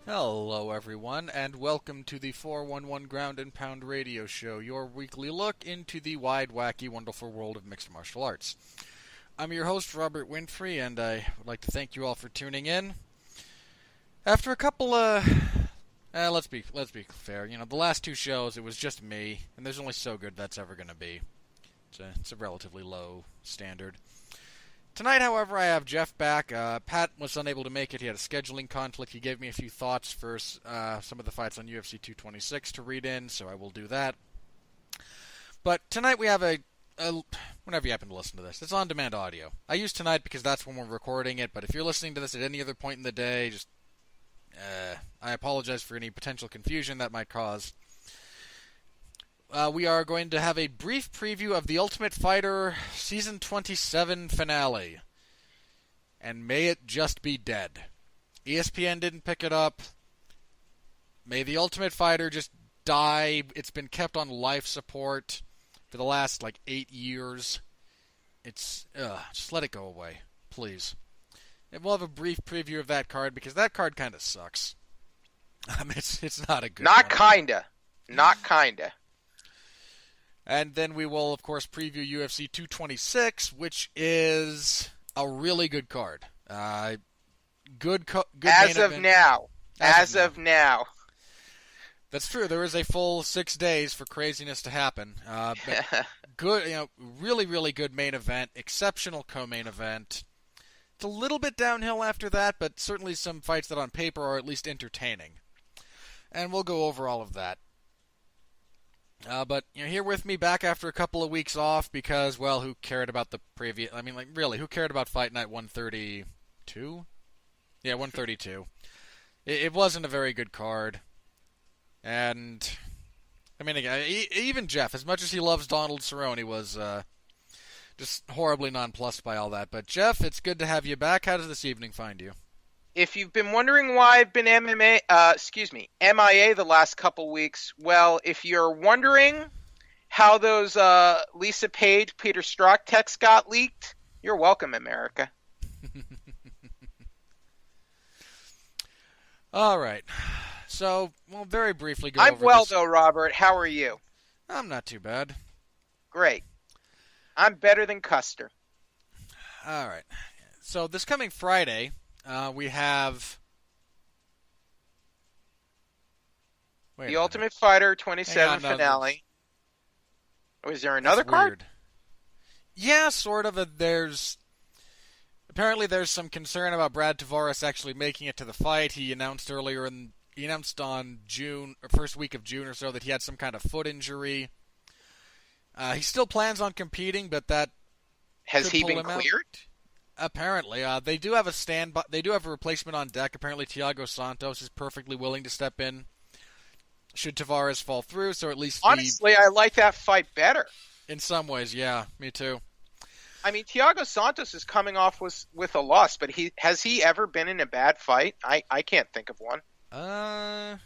Hello, everyone, and welcome to the 411 Ground and Pound Radio Show, your weekly look into the wide, wacky, wonderful world of mixed martial arts. I'm your host, Robert Winfrey, and I would like to thank you all for tuning in. After a couple let's be fair, the last two shows, it was just me, and there's only so good that's ever going to be. It's a relatively low standard. Tonight, however, I have Jeff back. Pat was unable to make it. He had a scheduling conflict. He gave me a few thoughts for some of the fights on UFC 226 to read in, so I will do that. But tonight we have whenever you happen to listen to this, it's on-demand audio. I use tonight because that's when we're recording it, but if you're listening to this at any other point in the day, I apologize for any potential confusion that might cause. We are going to have a brief preview of The Ultimate Fighter Season 27 finale. And may it just be dead. ESPN didn't pick it up. May The Ultimate Fighter just die. It's been kept on life support for the last, 8 years. Just let it go away, please. And we'll have a brief preview of that card, because that card kind of sucks. It's not a good Not one. kinda. Not kinda. And then we will, of course, preview UFC 226, which is a really good card. Good As main of event. now. As As of of now. That's true. There is a full 6 days for craziness to happen. But good, really, really good main event. Exceptional co-main event. It's a little bit downhill after that, but certainly some fights that on paper are at least entertaining. And we'll go over all of that. But here with me back after a couple of weeks off because, well, who cared about the previous... really, who cared about Fight Night 132? Yeah, 132. It wasn't a very good card. And, again, even Jeff, as much as he loves Donald Cerrone, was just horribly nonplussed by all that. But, Jeff, it's good to have you back. How does this evening find you? If you've been wondering why I've been MIA the last couple weeks, well, if you're wondering how those Lisa Page, Peter Strzok texts got leaked, you're welcome, America. All right. So, we'll very briefly go over I'm well, this. though, Robert. How are you? I'm not too bad. Great. I'm better than Custer. All right. So, this coming Friday... we have... The Ultimate Fighter 27 finale. Was there another card? Weird. Yeah, sort of. Apparently there's some concern about Brad Tavares actually making it to the fight. He announced on first week of June or so that he had some kind of foot injury. He still plans on competing, but that Has could he pull been him out. cleared? Apparently, they do have a replacement on deck. Apparently, Thiago Santos is perfectly willing to step in should Tavares fall through. So at least, Honestly, I like that fight better. In some ways, yeah, me too. Thiago Santos is coming off with a loss, but has he ever been in a bad fight? I can't think of one. Let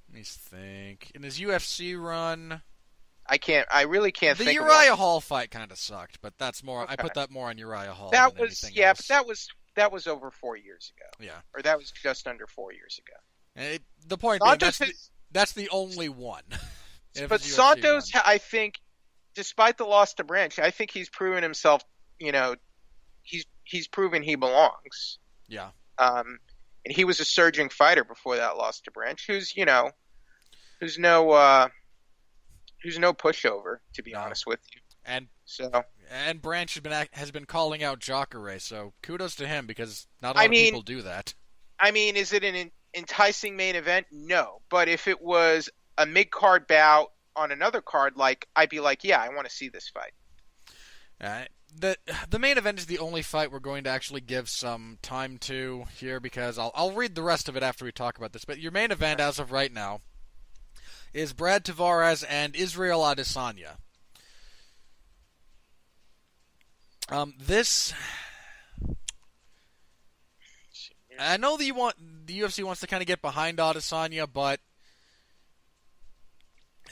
me think. In his UFC run, I really can't think of the Uriah one. Hall fight kind of sucked, but that's more. Okay. I put that more on Uriah Hall. That than was anything else. but that was over 4 years ago. Yeah, Or that was just under 4 years ago. The point Santos being, that's the only one. But Santos, I think, despite the loss to Branch, I think he's proven himself. He's proven he belongs. Yeah. And he was a surging fighter before that loss to Branch, who's no pushover, to be honest with you. And Branch has been calling out Jacare, so kudos to him because not a lot of people do that. Is it an enticing main event? No, but if it was a mid-card bout on another card, I'd be like, yeah, I want to see this fight. The main event is the only fight we're going to actually give some time to here because I'll read the rest of it after we talk about this. But your main event, as of right now, is Brad Tavares and Israel Adesanya. I know that the UFC wants to kind of get behind Adesanya, but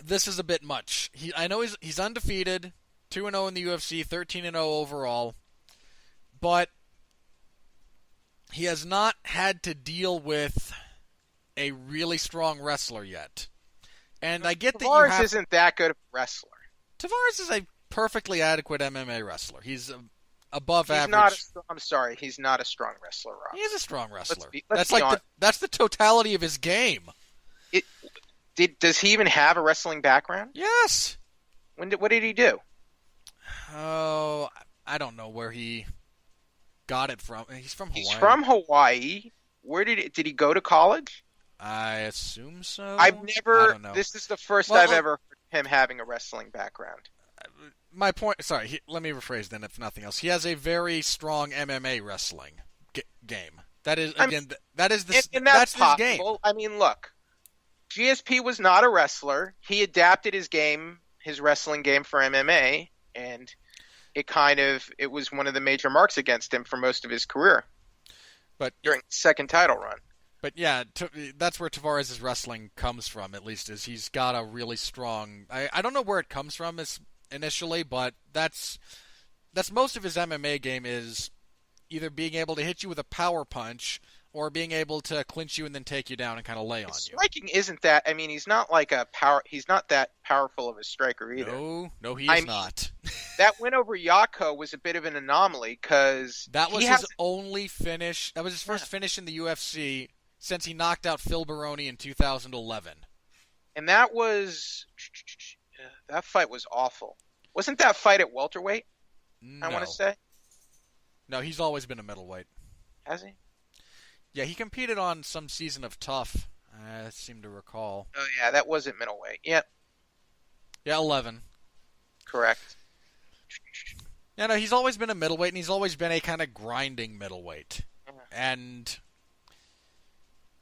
this is a bit much. I know he's undefeated, 2-0 in the UFC, 13-0 overall, but he has not had to deal with a really strong wrestler yet. And I get that you Tavares have... isn't that good of a wrestler. Tavares is a perfectly adequate MMA wrestler. He's above He's average. I'm sorry, he's not a strong wrestler, Rob. He is a strong wrestler. Let's be honest. That's the totality of his game. Does he even have a wrestling background? Yes. What did he do? Oh, I don't know where he got it from. He's from Hawaii. He's from Hawaii. Where did he go to college? I assume so. I don't know. This is the first I've ever heard him having a wrestling background. My point. Sorry, let me rephrase then. If nothing else, he has a very strong MMA wrestling game. That is that's his game. I mean, look, GSP was not a wrestler. He adapted his wrestling game for MMA, and it was one of the major marks against him for most of his career. But during the second title run. But yeah, that's where Tavares' wrestling comes from. At least is he's got a really strong. I don't know where it comes from initially, but that's most of his MMA game is either being able to hit you with a power punch or being able to clinch you and then take you down and kind of lay on you. Striking isn't that. I mean, he's not like he's not that powerful of a striker either. No, he is not. That win over Yako was a bit of an anomaly because that was his only finish. That was his first finish in the UFC since he knocked out Phil Baroni in 2011. And that fight was awful. Wasn't that fight at welterweight? No. I want to say. No, he's always been a middleweight. Has he? Yeah, he competed on some season of TUF. I seem to recall. Oh yeah, that wasn't middleweight. Yep. Yeah, 11. Correct. Yeah, no, he's always been a middleweight, and he's always been a kind of grinding middleweight. And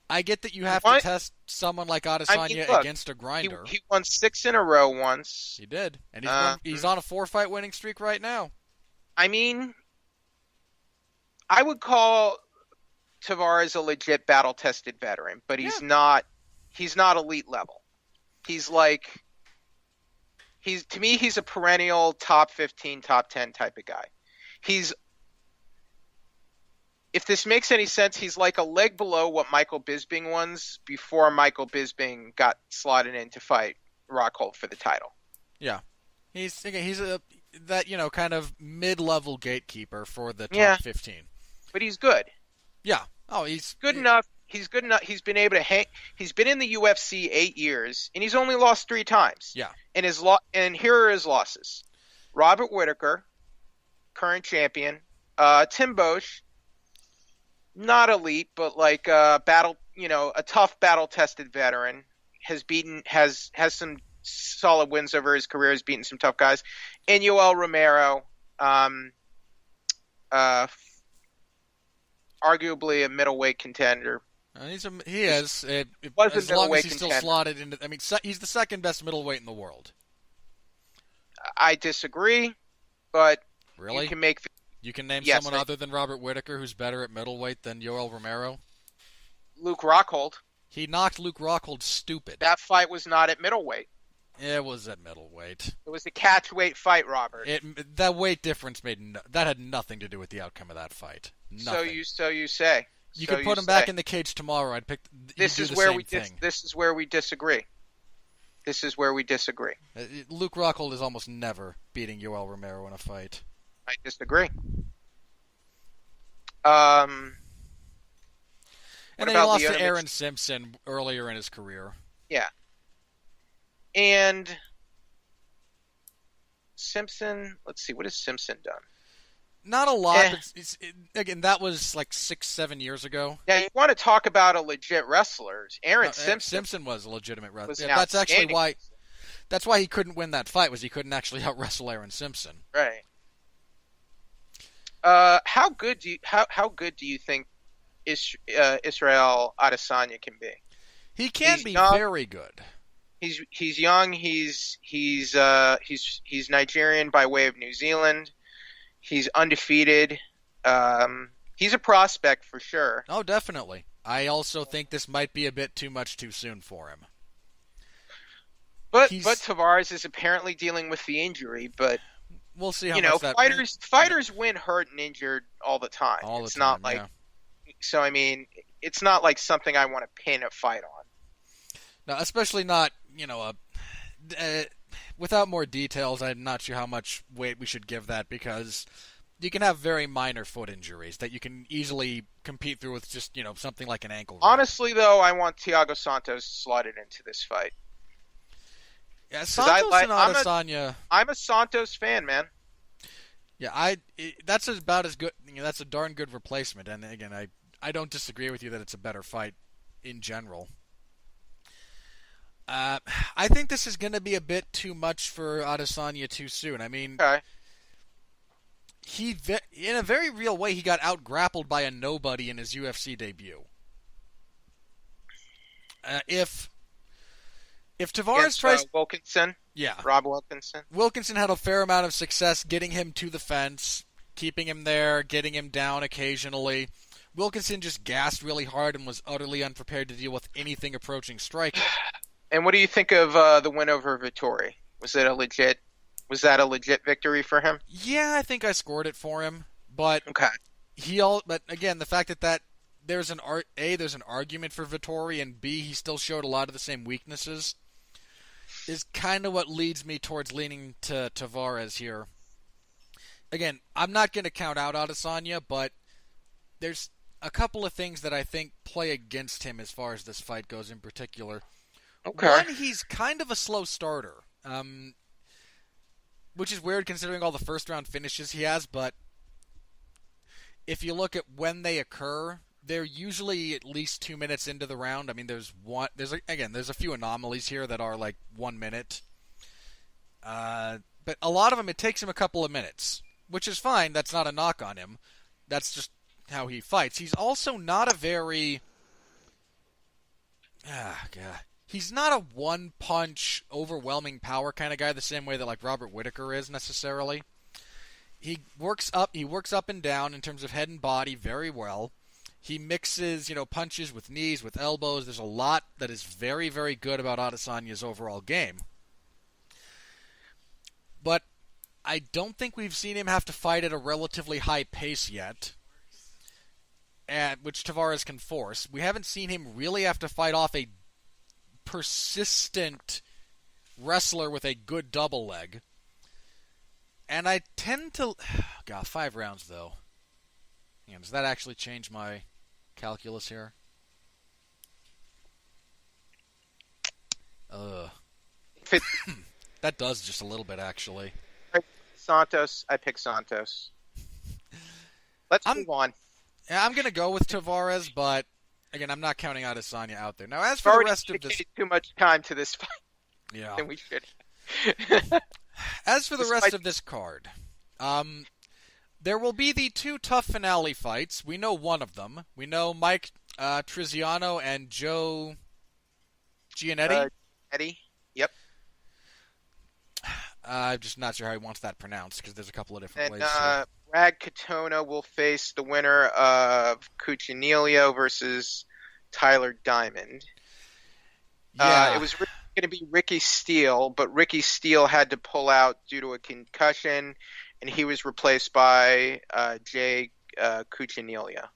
I get that you have to test someone like Adesanya against a grinder. He won 6 in a row once. He did, and he's on a 4-fight winning streak right now. I mean, I would call Tavares a legit battle-tested veteran, but he's not elite level. To me, he's a perennial top 15, top 10 type of guy. If this makes any sense, he's like a leg below what Michael Bisping was before Michael Bisping got slotted in to fight Rockhold for the title. Yeah. He's that kind of mid-level gatekeeper for the top 15. But he's good. Yeah. Oh, he's good enough. He's good enough. He's been able to hang. He's been in the UFC 8 years, and he's only lost 3 times. Yeah. And here are his losses: Robert Whittaker, current champion; Tim Bosch, not elite, but like a tough battle-tested veteran, has some solid wins over his career. Has beaten some tough guys, and Yoel Romero. Arguably a middleweight contender. He is. As long as he's still slotted into. I mean, he's the second best middleweight in the world. I disagree, but really, you can name someone other than Robert Whittaker who's better at middleweight than Yoel Romero. Luke Rockhold. He knocked Luke Rockhold stupid. That fight was not at middleweight. It was at middleweight. It was a catch weight fight, Robert. That weight difference that had nothing to do with the outcome of that fight. Nothing. So you say. You could put him back in the cage tomorrow. I'd pick. This is where we disagree. Luke Rockhold is almost never beating Yoel Romero in a fight. I disagree. And then he lost to Aaron Simpson earlier in his career. Yeah. And Simpson, let's see, what has Simpson done? Not a lot, but again, that was like 6-7 years ago. Yeah, you want to talk about a legit wrestler. Simpson was a legitimate wrestler. Yeah, that's actually why. That's why he couldn't win that fight. Was he couldn't actually out wrestle Aaron Simpson? Right. How good do you think Israel Adesanya can be? He can be very good. He's young. He's Nigerian by way of New Zealand. He's undefeated. He's a prospect for sure. Oh, definitely. I also think this might be a bit too much too soon for him. But Tavares is apparently dealing with the injury. But we'll see how much that. Fighters win hurt and injured all the time. It's not like. Yeah. So I mean, it's not like something I want to pin a fight on. No, especially not, without more details, I'm not sure how much weight we should give that, because you can have very minor foot injuries that you can easily compete through with just, something like an ankle wrap. Honestly, though, I want Thiago Santos slotted into this fight. Yeah, Santos and Adesanya. I'm a Santos fan, man. Yeah, that's about as good. That's a darn good replacement. And again, I don't disagree with you that it's a better fight in general. I think this is going to be a bit too much for Adesanya too soon. I mean, okay. In a very real way, he got out-grappled by a nobody in his UFC debut. If Tavares tries... Wilkinson? Yeah. Rob Wilkinson? Wilkinson had a fair amount of success getting him to the fence, keeping him there, getting him down occasionally. Wilkinson just gassed really hard and was utterly unprepared to deal with anything approaching striking. And what do you think of the win over Vettori? Was that a legit victory for him? Yeah, I think I scored it for him, but okay. But again, the fact that there's an argument for Vettori, and B, he still showed a lot of the same weaknesses, is kind of what leads me towards leaning to Tavares here. Again, I'm not going to count out Adesanya, but there's a couple of things that I think play against him as far as this fight goes in particular. Okay. One, he's kind of a slow starter, which is weird considering all the first-round finishes he has, but if you look at when they occur, they're usually at least 2 minutes into the round. I mean, there's a few anomalies here that are like 1 minute. But a lot of them, it takes him a couple of minutes, which is fine. That's not a knock on him. That's just how he fights. He's also not a very... He's not a one-punch, overwhelming power kind of guy the same way that like Robert Whittaker is necessarily. He works up and down in terms of head and body very well. He mixes, punches with knees, with elbows. There's a lot that is very, very good about Adesanya's overall game. But I don't think we've seen him have to fight at a relatively high pace yet, which Tavares can force. We haven't seen him really have to fight off a persistent wrestler with a good double leg. And I tend to... God, 5 rounds, though. Yeah, does that actually change my calculus here? That does just a little bit, actually. I pick Santos. Let's move on. Yeah, I'm going to go with Tavares, but again, I'm not counting Adesanya out there. Now, as for the rest of this... too much time to this fight. Yeah. Then we should. As for the rest of this card, there will be the 2 TUF Finale fights. We know one of them. We know Mike Triziano and Joe Giannetti. Eddie? Yep. I'm just not sure how he wants that pronounced because there's a couple of different ways. Brad Katona will face the winner of Cuccinello versus Tyler Diamond. Yeah. It was going to be Ricky Steele, but Ricky Steele had to pull out due to a concussion, and he was replaced by Jay Cuccinello.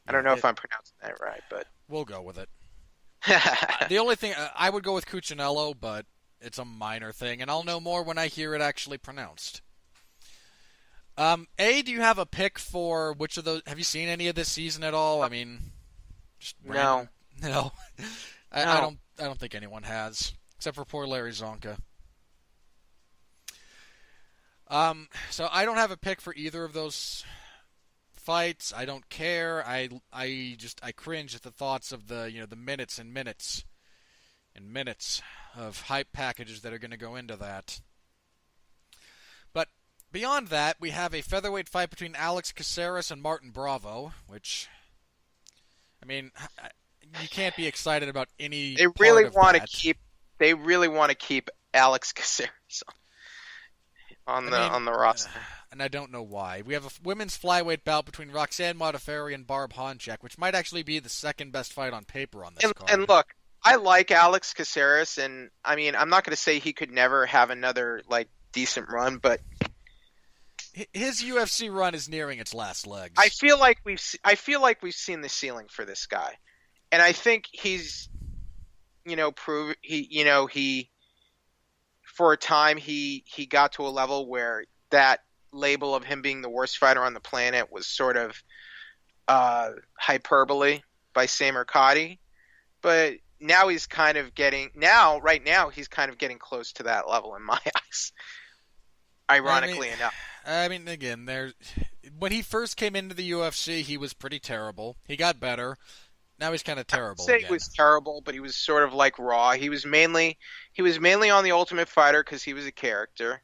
I don't know if I'm pronouncing that right, but we'll go with it. The only thing I would go with Cuccinello, but it's a minor thing, and I'll know more when I hear it actually pronounced. Do you have a pick for which of those? Have you seen any of this season at all? I mean, just no. I don't think anyone has, except for poor Larry Zonka. So I don't have a pick for either of those fights. I don't care. I cringe at the thoughts of the minutes and minutes and minutes of hype packages that are going to go into that. But beyond that, we have a featherweight fight between Alex Caceres and Martin Bravo, which, I mean, you can't be excited about any. They really want to keep Alex Caceres on the roster, and I don't know why. We have a women's flyweight bout between Roxanne Modafferi and Barb Honchak, which might actually be the second best fight on paper on this card. And look, I like Alex Caceres, and I mean, I'm not going to say he could never have another decent run, but his UFC run is nearing its last legs. I feel like we've seen the ceiling for this guy, and I think he's, he for a time he got to a level where that label of him being the worst fighter on the planet was sort of hyperbole by Sam Mercati, but now he's kind of getting he's kind of getting close to that level in my eyes. Ironically enough. I mean, again, when he first came into the UFC, he was pretty terrible. He got better. Now he's kind of terrible. I'd say he was terrible, but he was sort of like Raw. He was mainly on the Ultimate Fighter because he was a character,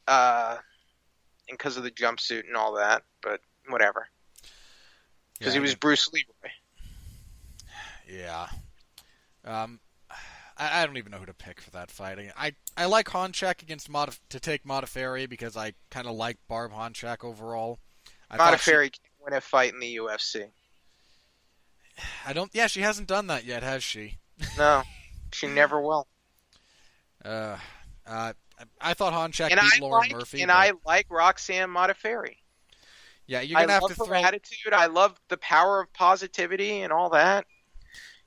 and because of the jumpsuit and all that. But whatever, because he was Bruce Leroy. Yeah. I don't even know who to pick for that fight. I like Honchak to take Modafferi because I kind of like Barb Honchak overall. Modafferi can't win a fight in the UFC. Yeah, she hasn't done that yet, has she? No, she never will. I thought Honchak beat Lauren Murphy. And I like Roxanne Modafferi. Yeah, you're gonna have to throw her attitude. I love the power of positivity and all that.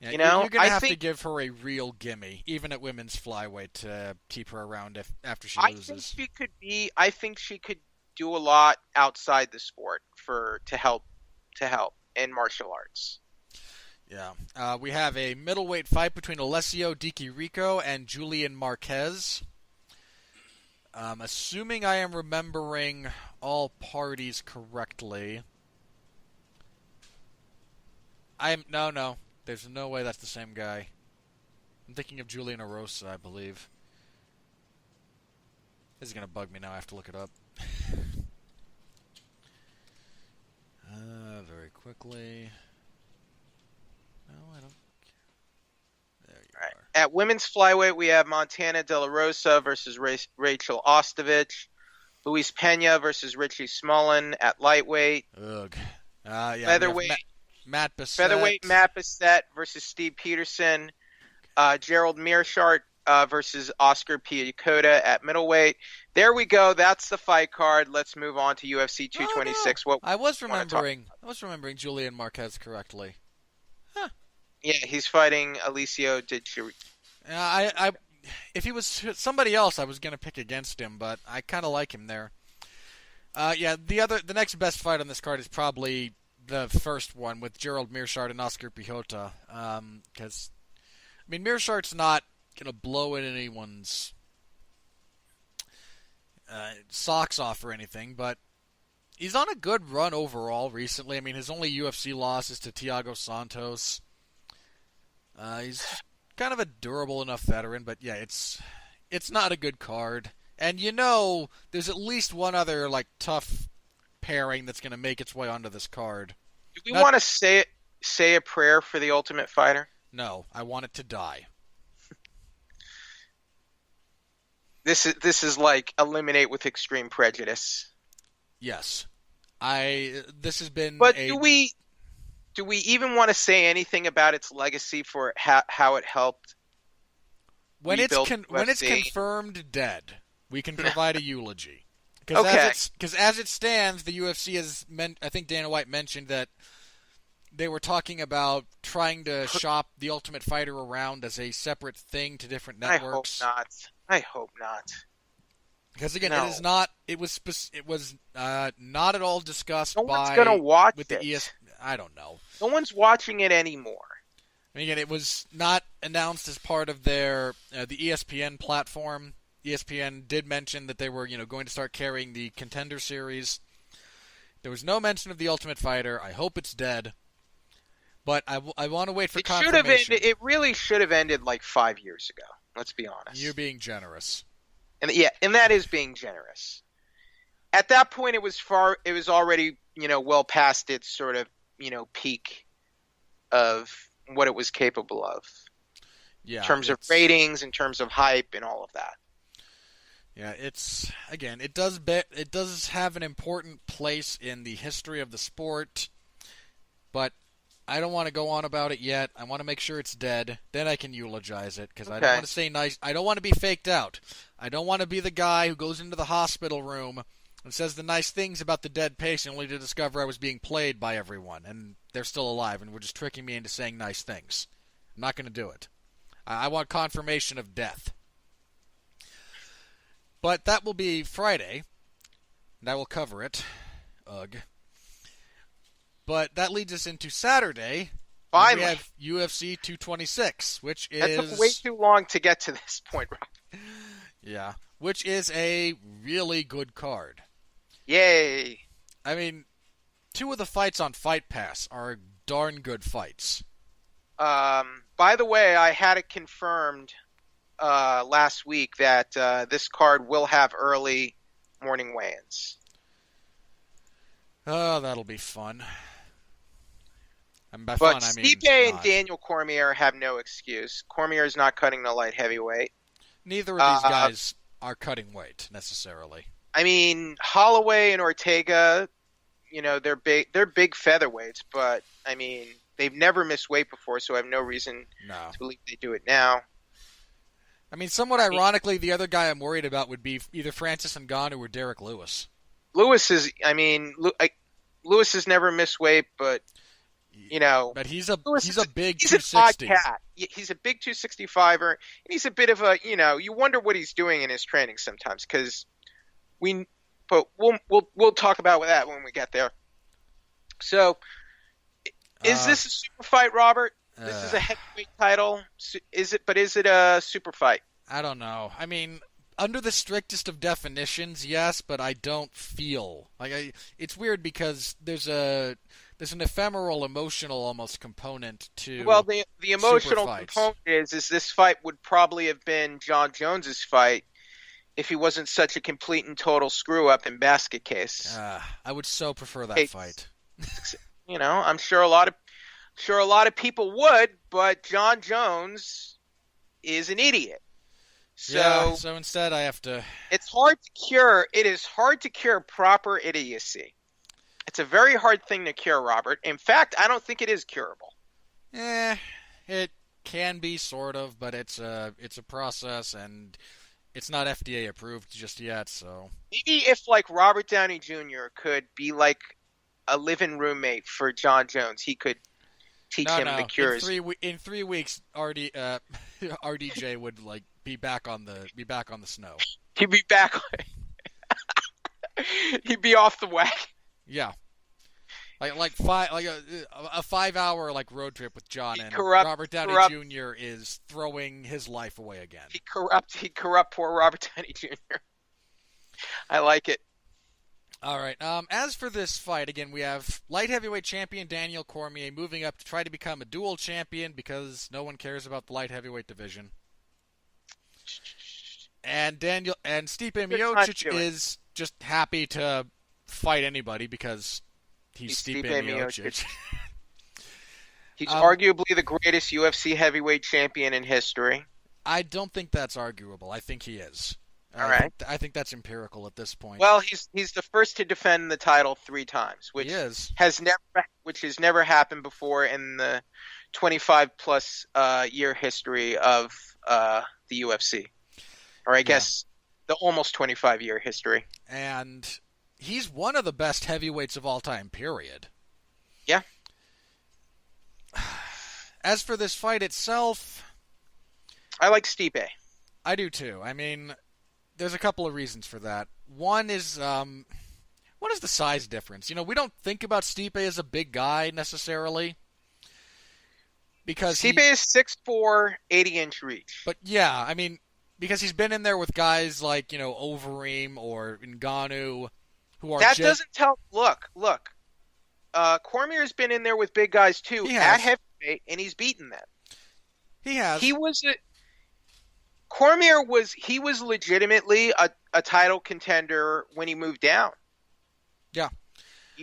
Yeah, you're gonna have to give her a real gimme, even at women's flyweight, to keep her around after she loses. I think she could do a lot outside the sport to help in martial arts. Yeah. We have a middleweight fight between Alessio Di Chirico and Julian Marquez. Assuming I am remembering all parties correctly. No. There's no way that's the same guy. I'm thinking of Julian Erosa, I believe. This is going to bug me now. I have to look it up. Very quickly. No, I don't. There you are. At women's flyweight, we have Montana De La Rosa versus Rachel Ostovich. Luis Pena versus Richie Smullen at lightweight. Ugh. Yeah. Featherweight. Matt Bissett. Featherweight Matt Bissett versus Steve Peterson. Gerald Mearshart versus Oscar Piacotta at middleweight. There we go. That's the fight card. Let's move on to UFC 226. No. I was remembering Julian Marquez correctly. Huh. Yeah, he's fighting Alessio Di Chirico. If he was somebody else, I was going to pick against him, but I kind of like him there. The next best fight on this card is probably the first one with Gerald Mearshart and Oscar Piacotta, because Mearshart's not gonna blow in anyone's socks off or anything, but he's on a good run overall recently. His only UFC loss is to Thiago Santos. He's kind of a durable enough veteran, but yeah, it's not a good card. And there's at least one other tough pairing that's going to make its way onto this card. Do we want to say a prayer for the Ultimate Fighter? No, I want it to die. This is like eliminate with extreme prejudice. Yes, this has been. But do we even want to say anything about its legacy for how it helped? When it's confirmed dead, we can provide a eulogy. Because as it stands, the UFC has I think Dana White mentioned that they were talking about trying to shop the Ultimate Fighter around as a separate thing to different networks. I hope not. Because again, it is not. It was not at all discussed. No one's gonna watch with the I don't know. No one's watching it anymore. Again, it was not announced as part of their the ESPN platform. ESPN did mention that they were, going to start carrying the Contender Series. There was no mention of the Ultimate Fighter. I hope it's dead, but I want to wait for confirmation. It really should have ended 5 years ago. Let's be honest. You're being generous, and that is being generous. At that point, it was already well past its sort of peak of what it was capable of. Yeah, in terms of ratings, in terms of hype, and all of that. Yeah, it does have an important place in the history of the sport, but I don't want to go on about it yet. I want to make sure it's dead. Then I can eulogize it, because I don't want to say nice. I don't want to be faked out. I don't want to be the guy who goes into the hospital room It says the nice things about the dead patient only to discover I was being played by everyone, and they're still alive, and were just tricking me into saying nice things. I'm not going to do it. I want confirmation of death. But that will be Friday, and I will cover it. Ugh. But that leads us into Saturday. Finally. We have UFC 226, which is... That took way too long to get to this point, Rob. Yeah, which is a really good card. Yay. I mean, 2 of the fights on Fight Pass are darn good fights. By the way, I had it confirmed last week that this card will have early morning weigh-ins. Oh, that'll be fun. And by But fun, I mean Stipe and not. Daniel Cormier have no excuse. Cormier is not cutting the light heavyweight. Neither of these guys are cutting weight, necessarily. I mean, Holloway and Ortega, they're big featherweights, but, I mean, they've never missed weight before, so I have no reason to believe they do it now. I mean, somewhat ironically, the other guy I'm worried about would be either Francis Ngannou or Derek Lewis. Lewis has never missed weight, but, But he's a big 260. He's an odd cat. He's a big 265er, and he's a bit of a, you wonder what he's doing in his training sometimes, because we'll talk about that when we get there. So, is this a super fight, Robert? This is a heavyweight title. Is it a super fight? I don't know. I mean, under the strictest of definitions, yes, but I don't feel like it's weird because there's an ephemeral, emotional almost component to. Well, the emotional component is this fight would probably have been John Jones's fight if he wasn't such a complete and total screw up in basket case. I would so prefer that fight. I'm sure a lot of people would, but John Jones is an idiot. So instead I have to... It's hard to cure. It is hard to cure proper idiocy. It's a very hard thing to cure, Robert. In fact, I don't think it is curable. It can be, sort of, but it's a process, and it's not FDA approved just yet, so... Maybe if, Robert Downey Jr. could be, a live-in roommate for John Jones, he could teach him the cures. In 3 weeks, RDJ would, be back on the snow. He'd be back. He'd be off the wagon. Yeah, a 5-hour road trip with John, and Robert Downey Jr. is throwing his life away again. He'd corrupt poor Robert Downey Jr. I like it. All right. As for this fight, again, we have light heavyweight champion Daniel Cormier moving up to try to become a dual champion because no one cares about the light heavyweight division. And Stipe Miocic is just happy to fight anybody because he's Stipe Miocic. He's arguably the greatest UFC heavyweight champion in history. I don't think that's arguable. I think he is. All right. I think that's empirical at this point. Well, he's the first to defend the title 3 times, which has never happened before in the 25-plus year history of the UFC. Or I guess the almost 25-year history. And he's one of the best heavyweights of all time, period. Yeah. As for this fight itself... I like Stipe. I do too. I mean, there's a couple of reasons for that. One is the size difference. We don't think about Stipe as a big guy, necessarily. Because Stipe is 6'4", 80-inch reach. But yeah, I mean... Because he's been in there with guys like, Overeem or Ngannou, who are doesn't tell... Look. Cormier's been in there with big guys, too, at heavyweight, and he's beaten them. He has. Cormier was legitimately a title contender when he moved down. Yeah.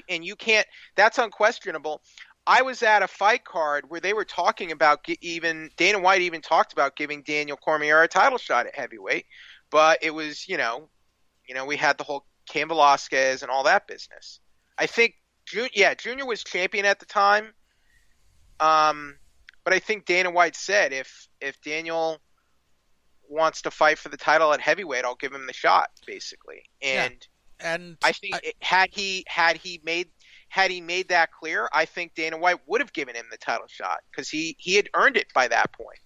And you can't... That's unquestionable. I was at a fight card where they were talking about Dana White even talked about giving Daniel Cormier a title shot at heavyweight, but it was, we had the whole Cain Velasquez and all that business. I think, Junior was champion at the time, but I think Dana White said if Daniel wants to fight for the title at heavyweight, I'll give him the shot, basically. And And I think had he made that clear, I think Dana White would have given him the title shot because he had earned it by that point.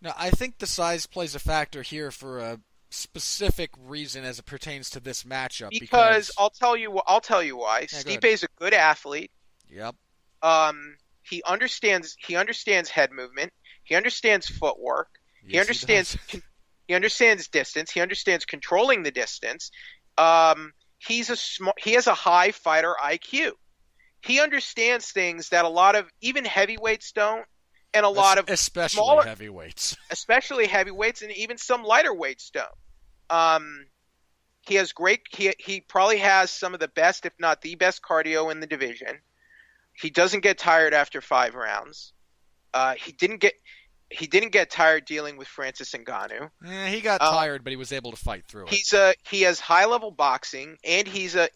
no, I think the size plays a factor here for a specific reason as it pertains to this matchup. Because I'll tell you why. Yeah, Stipe is a good athlete. Yep. He understands head movement. He understands footwork. Yes, He understands distance. He understands controlling the distance. He has a high fighter IQ. He understands things that a lot of even heavyweights don't, and a lot of especially smaller heavyweights, and even some lighter weights don't. He has great. He probably has some of the best, if not the best, cardio in the division. He doesn't get tired after 5 rounds. He didn't get tired dealing with Francis Ngannou. He got tired, but he was able to fight through it. He has high level boxing, and he's a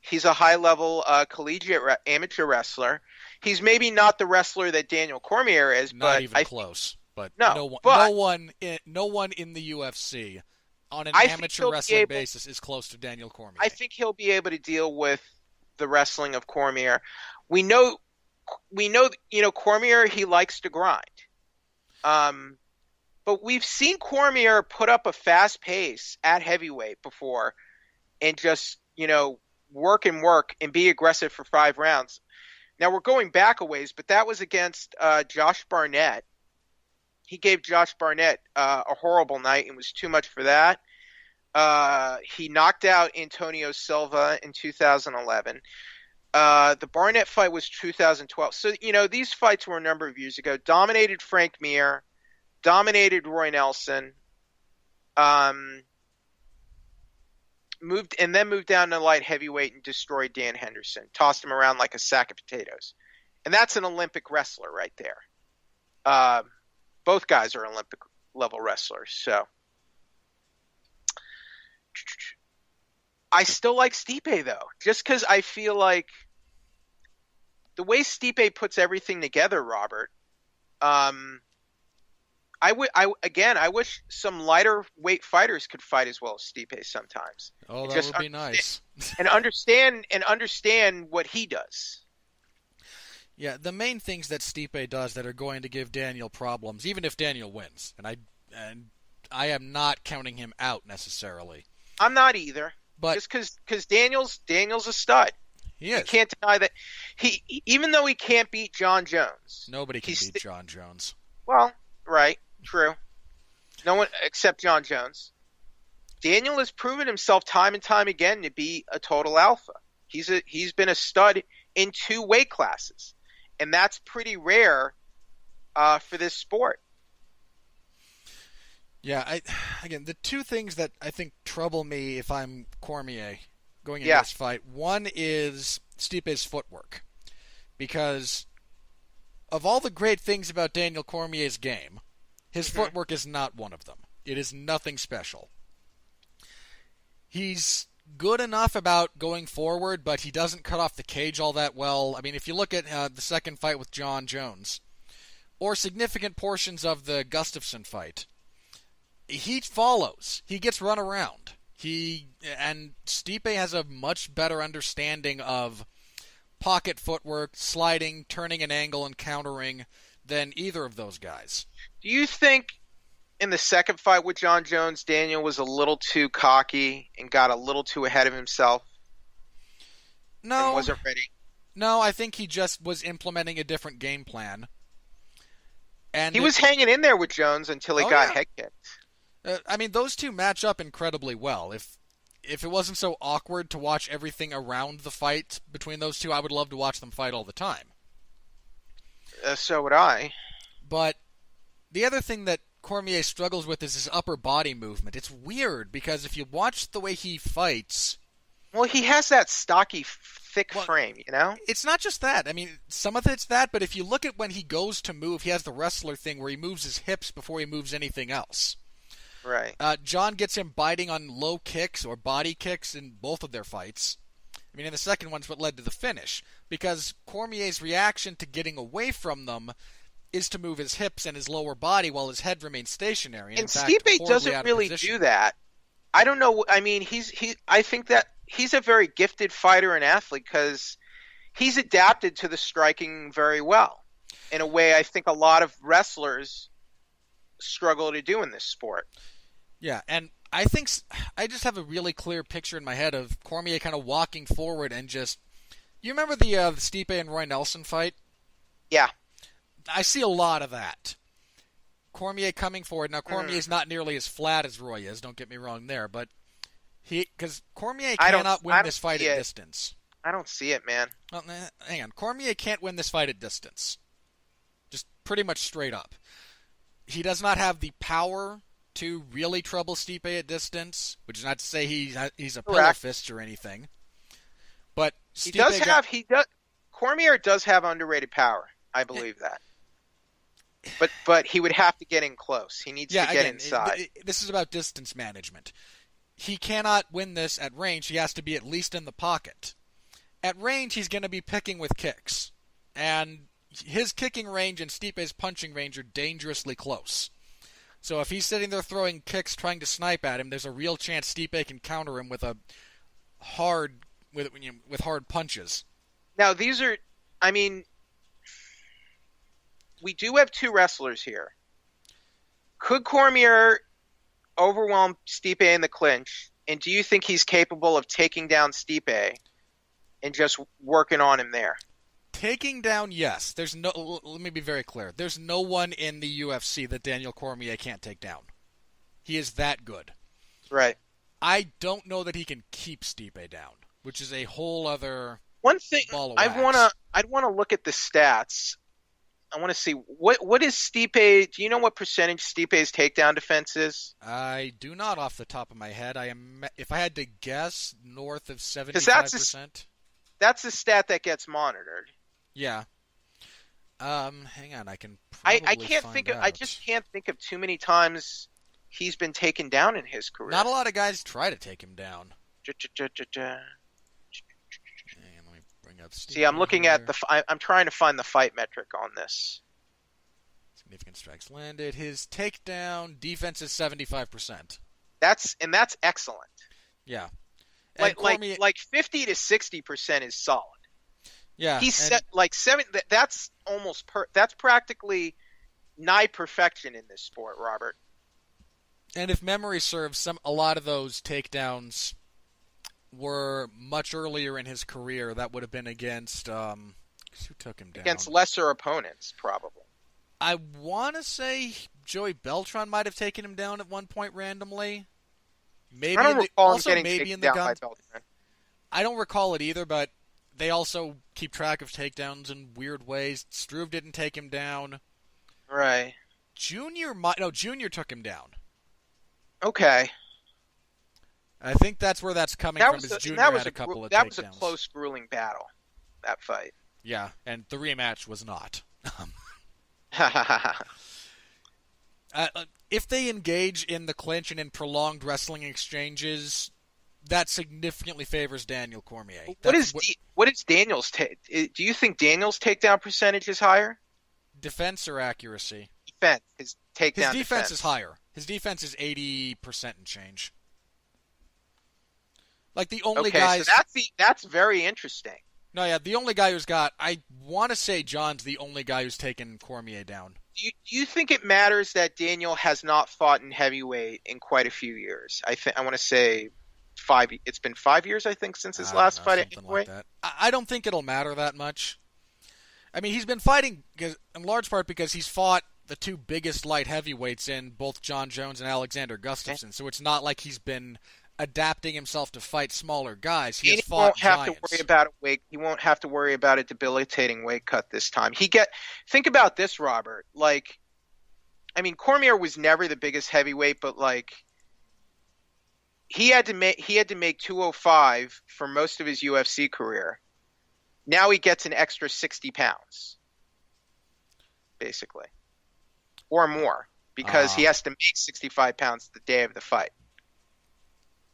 high level collegiate amateur wrestler. He's maybe not the wrestler that Daniel Cormier is, not even close. But no one in the UFC on an amateur wrestling basis is close to Daniel Cormier. I think he'll be able to deal with the wrestling of Cormier. We know, Cormier, he likes to grind. But we've seen Cormier put up a fast pace at heavyweight before and just, work and be aggressive for 5 rounds. Now we're going back a ways, but that was against Josh Barnett. He gave Josh Barnett a horrible night and was too much for that. He knocked out Antonio Silva in 2011. The Barnett fight was 2012. So, these fights were a number of years ago. Dominated Frank Mir, dominated Roy Nelson, moved down to light heavyweight and destroyed Dan Henderson. Tossed him around like a sack of potatoes. And that's an Olympic wrestler right there. Both guys are Olympic level wrestlers. So I still like Stipe though, just because I feel like the way Stipe puts everything together, Robert. I wish some lighter weight fighters could fight as well as Stipe sometimes. Oh, that would be nice. and understand what he does. Yeah, the main things that Stipe does that are going to give Daniel problems, even if Daniel wins, and I am not counting him out necessarily. I'm not either. But just because Daniel's a stud. He is. You can't deny that. Even though he can't beat John Jones. Nobody can beat John Jones. Well, right, true. No one except John Jones. Daniel has proven himself time and time again to be a total alpha. He's been a stud in 2 weight classes, and that's pretty rare for this sport. Yeah, again, the 2 things that I think trouble me if I'm Cormier going into this fight, one is Stipe's footwork. Because of all the great things about Daniel Cormier's game, his footwork is not one of them. It is nothing special. He's good enough about going forward, but he doesn't cut off the cage all that well. I mean, if you look at the second fight with John Jones, or significant portions of the Gustafsson fight, he follows. He gets run around. And Stipe has a much better understanding of pocket footwork, sliding, turning an angle, and countering than either of those guys. Do you think in the second fight with John Jones, Daniel was a little too cocky and got a little too ahead of himself? No. And wasn't ready? No, I think he just was implementing a different game plan. And he was hanging in there with Jones until he got head kicked. I mean, those 2 match up incredibly well. If it wasn't so awkward to watch everything around the fight between those 2, I would love to watch them fight all the time. So would I. But the other thing that Cormier struggles with is his upper body movement. It's weird because if you watch the way he fights... Well, he has that stocky, thick frame, It's not just that. I mean, some of it's that, but if you look at when he goes to move, he has the wrestler thing where he moves his hips before he moves anything else. Right. John gets him biting on low kicks or body kicks in both of their fights. I mean, in the second one's what led to the finish. Because Cormier's reaction to getting away from them is to move his hips and his lower body while his head remains stationary. And Stipe doesn't really do that. I don't know. I mean, I think that he's a very gifted fighter and athlete because he's adapted to the striking very well in a way I think a lot of wrestlers struggle to do in this sport. Yeah, and I think I just have a really clear picture in my head of Cormier kind of walking forward and just. You remember the Stipe and Roy Nelson fight? Yeah. I see a lot of that. Cormier coming forward. Now, Cormier is not nearly as flat as Roy is. Don't get me wrong there, but because Cormier cannot win this fight at distance. I don't see it, man. Well, hang on. Cormier can't win this fight at distance. Just pretty much straight up. He does not have the power to really trouble Stipe at distance, which is not to say he's a pillar fist or anything. But Cormier does have underrated power. I believe that. But he would have to get in close. He needs to get inside. This is about distance management. He cannot win this at range. He has to be at least in the pocket. At range, he's going to be picking with kicks. And his kicking range and Stipe's punching range are dangerously close. So if he's sitting there throwing kicks trying to snipe at him, there's a real chance Stipe can counter him with hard punches. Now, these are, I mean, we do have two wrestlers here. Could Cormier overwhelm Stipe in the clinch? And do you think he's capable of taking down Stipe and just working on him there? Taking down, yes. Let me be very clear. There's no one in the UFC that Daniel Cormier can't take down. He is that good. Right. I don't know that he can keep Stipe down, which is a whole other one thing. Ball of wax. I'd want to look at the stats. I want to see what is Stipe. Do you know what percentage Stipe's takedown defense is? I do not off the top of my head. If I had to guess, north of 75%. That's the stat that gets monitored. Yeah. Hang on, I can probably I can't think of. I just can't think of too many times he's been taken down in his career. Not a lot of guys try to take him down. Let me bring up Steve. See, I'm looking at I'm trying to find the fight metric on this. Significant strikes landed. His takedown defense is 75%. That's excellent. Yeah. Like 50 to 60% is solid. Yeah. He's set like 7. That's almost that's practically nigh perfection in this sport, Robert. And if memory serves, a lot of those takedowns were much earlier in his career. That would have been against who took him down? Against lesser opponents, probably. I want to say Joey Beltran might have taken him down at one point randomly. Maybe I don't recall him getting maybe taken in the down guns. by Beltran. I don't recall it either, but they also keep track of takedowns in weird ways. Struve didn't take him down. Right. Junior took him down. Okay. I think that's where that's coming from. Junior had a couple of takedowns. That was a close, grueling battle. That fight. Yeah, and the rematch was not. If they engage in the clinch and in prolonged wrestling exchanges, that significantly favors Daniel Cormier. What is Daniel's do you think Daniel's takedown percentage is higher? Defense or accuracy? Defense. His takedown defense is higher. His defense is 80% and change. Like the only guys. So that's very interesting. No, yeah, the only guy who's got. I want to say John's the only guy who's taken Cormier down. Do you think it matters that Daniel has not fought in heavyweight in quite a few years? I want to say 5. It's been 5 years, I think, since his last fight at heavyweight. Like that. I don't think it'll matter that much. I mean, he's been fighting in large part because he's fought the two biggest light heavyweights in both John Jones and Alexander Gustafsson. So it's not like he's been adapting himself to fight smaller guys. He has fought giants. He won't have to worry about a debilitating weight cut this time. Think about this, Robert. Like, I mean, Cormier was never the biggest heavyweight, but like he had to make 205 for most of his UFC career. Now he gets an extra 60 pounds, basically, or more, because he has to make 65 pounds the day of the fight.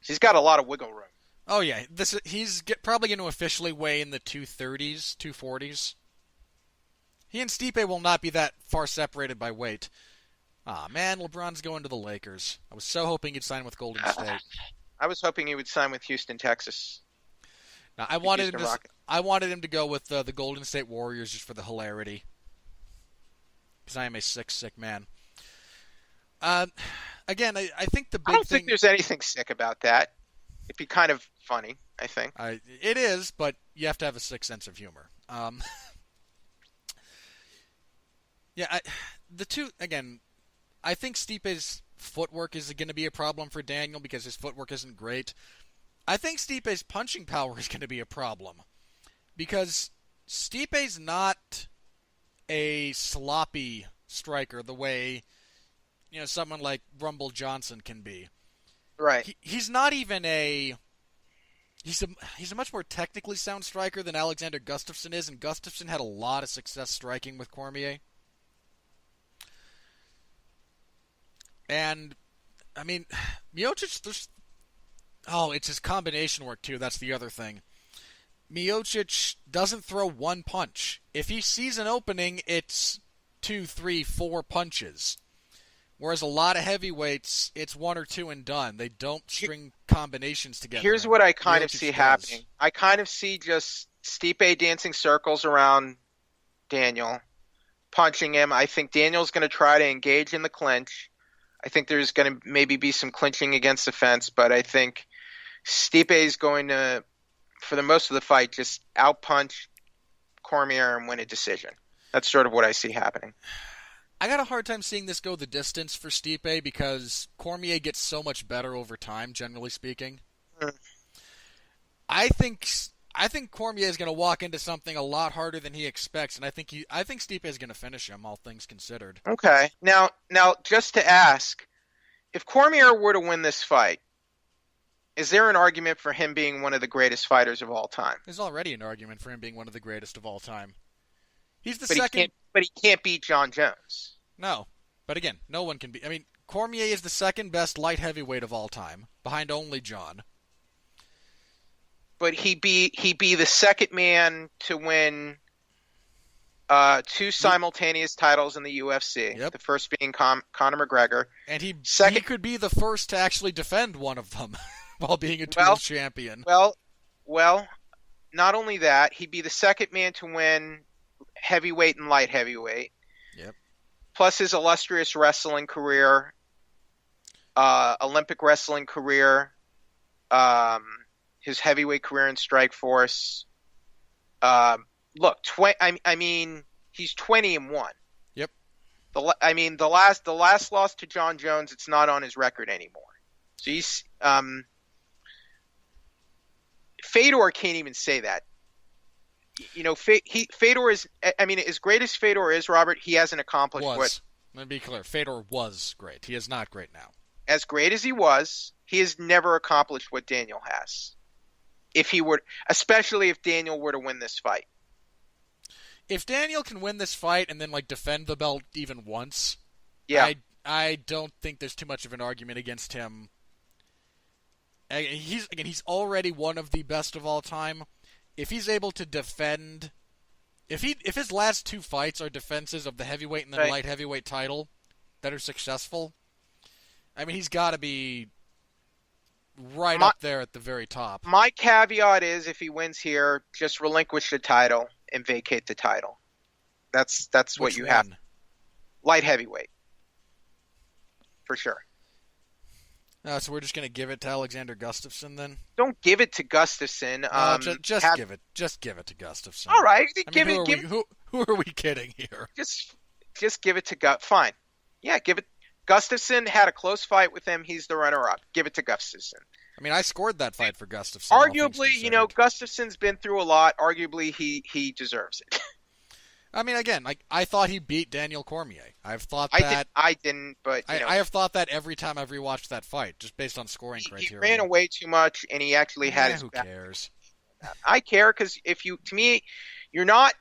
He's got a lot of wiggle room. Oh, yeah. He's probably going to officially weigh in the 230s, 240s. He and Stipe will not be that far separated by weight. Man, LeBron's going to the Lakers. I was so hoping he'd sign with Golden State. I was hoping he would sign with Houston, Texas. Now, The Houston I Rockets. wanted him to go with the Golden State Warriors just for the hilarity, because I am a sick man. Again, I think the big I don't thing. think there's anything sick about that. It'd be kind of funny, I think. It is, but you have to have a sick sense of humor. Yeah, the two again. I think Stipe's footwork is going to be a problem for Daniel because his footwork isn't great. I think Stipe's punching power is going to be a problem because Stipe's not a sloppy striker the way someone like Rumble Johnson can be. Right. He's not even a. He's a much more technically sound striker than Alexander Gustafsson is, and Gustafsson had a lot of success striking with Cormier. And, I mean, Miocic, it's his combination work, too. That's the other thing. Miocic doesn't throw one punch. If he sees an opening, it's 2, 3, 4 punches. Whereas a lot of heavyweights, it's 1 or 2 and done. They don't string combinations together. Here's what I kind of Miocic see does. happening. I kind of see just Stipe dancing circles around Daniel, punching him. I think Daniel's going to try to engage in the clinch. I think there's going to maybe be some clinching against the fence, but I think Stipe is going to, for the most of the fight, just outpunch Cormier and win a decision. That's sort of what I see happening. I got a hard time seeing this go the distance for Stipe because Cormier gets so much better over time, generally speaking. I think Cormier is going to walk into something a lot harder than he expects, and I think Stipe is going to finish him, all things considered. Okay. Now, just to ask, if Cormier were to win this fight, is there an argument for him being one of the greatest fighters of all time? There's already an argument for him being one of the greatest of all time. He's the But second. he can't beat John Jones. No, but again, no one can be. I mean, Cormier is the second best light heavyweight of all time, behind only John. But he'd be the second man to win 2 simultaneous titles in the UFC. Yep. The first being Conor McGregor. And he Second- could be the first to actually defend one of them while being a dual champion. Well, not only that, he'd be the second man to win heavyweight and light heavyweight. Yep. Plus his illustrious wrestling career, Olympic wrestling career, his heavyweight career in Strikeforce. Look, I mean, he's 20-1. Yep. The last loss to John Jones, it's not on his record anymore. So he's Fedor can't even say that. Fedor is. I mean, as great as Fedor is, Robert, he hasn't accomplished what. Let me be clear. Fedor was great. He is not great now. As great as he was, he has never accomplished what Daniel has. Especially if Daniel were to win this fight. If Daniel can win this fight and then defend the belt even once, yeah, I don't think there's too much of an argument against him. He's already one of the best of all time. If he's able to defend, if his last 2 fights are defenses of the heavyweight and the light heavyweight title that are successful, I mean, he's got to be up there at the very top. My caveat is, if he wins here, just relinquish the title and vacate the title. That's what you have. Light heavyweight, for sure. So we're just going to give it to Alexander Gustafsson then? Don't give it to Gustafsson. Just give it to Gustafsson. All right, who are we kidding here? Just give it to Fine. Yeah, give it. Gustafsson had a close fight with him. He's the runner-up. Give it to Gustafsson. I mean, I scored that fight for Gustafsson. Arguably, Gustafsson's been through a lot. Arguably, he deserves it. I mean, again, I thought he beat Daniel Cormier. I've thought that. I didn't, but I have thought that every time I've rewatched that fight, just based on scoring criteria. He ran away too much, and he actually had his. Who cares? I care because to me, you're not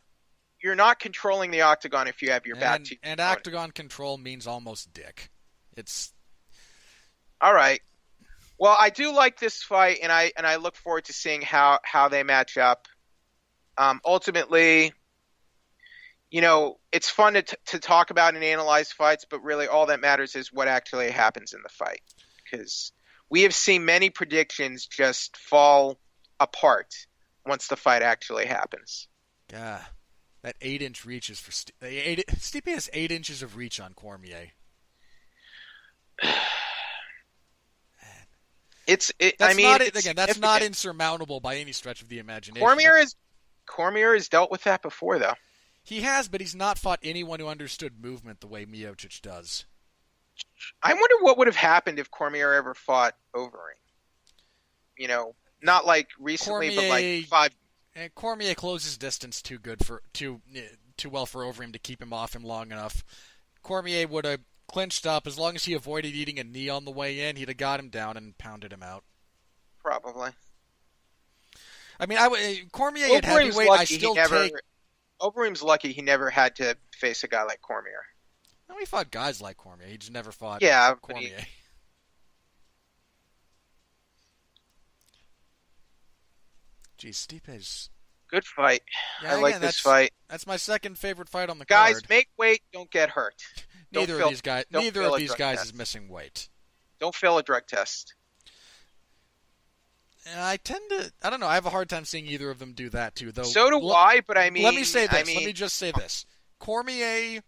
controlling the octagon if you have your back to. And octagon control means almost dick. It's all right. Well, I do like this fight, and I look forward to seeing how they match up. Ultimately, it's fun to talk about and analyze fights, but really all that matters is what actually happens in the fight. Because we have seen many predictions just fall apart once the fight actually happens. Yeah, that 8-inch reach is for Stipe has 8 inches of reach on Cormier. That's not insurmountable by any stretch of the imagination. Cormier has dealt with that before, though. He has, but he's not fought anyone who understood movement the way Miocic does. I wonder what would have happened if Cormier ever fought Overeem. Not like recently, but like 5. And Cormier closes distance too well for Overeem to keep him off him long enough. Cormier would have clinched up as long as he avoided eating a knee on the way in. He'd have got him down and pounded him out. Probably. I mean, Cormier at heavyweight, Overeem's lucky he never had to face a guy like Cormier. No, he fought guys like Cormier. He just never fought Cormier. Geez, Stipe's... Good fight. Yeah, I like this fight. That's my second favorite fight on the card. Guys, make weight, don't get hurt. Neither of these guys is missing weight. Don't fail a drug test. And I don't know, I have a hard time seeing either of them do that too, though. So do I, but I mean... Let me just say this. Cormier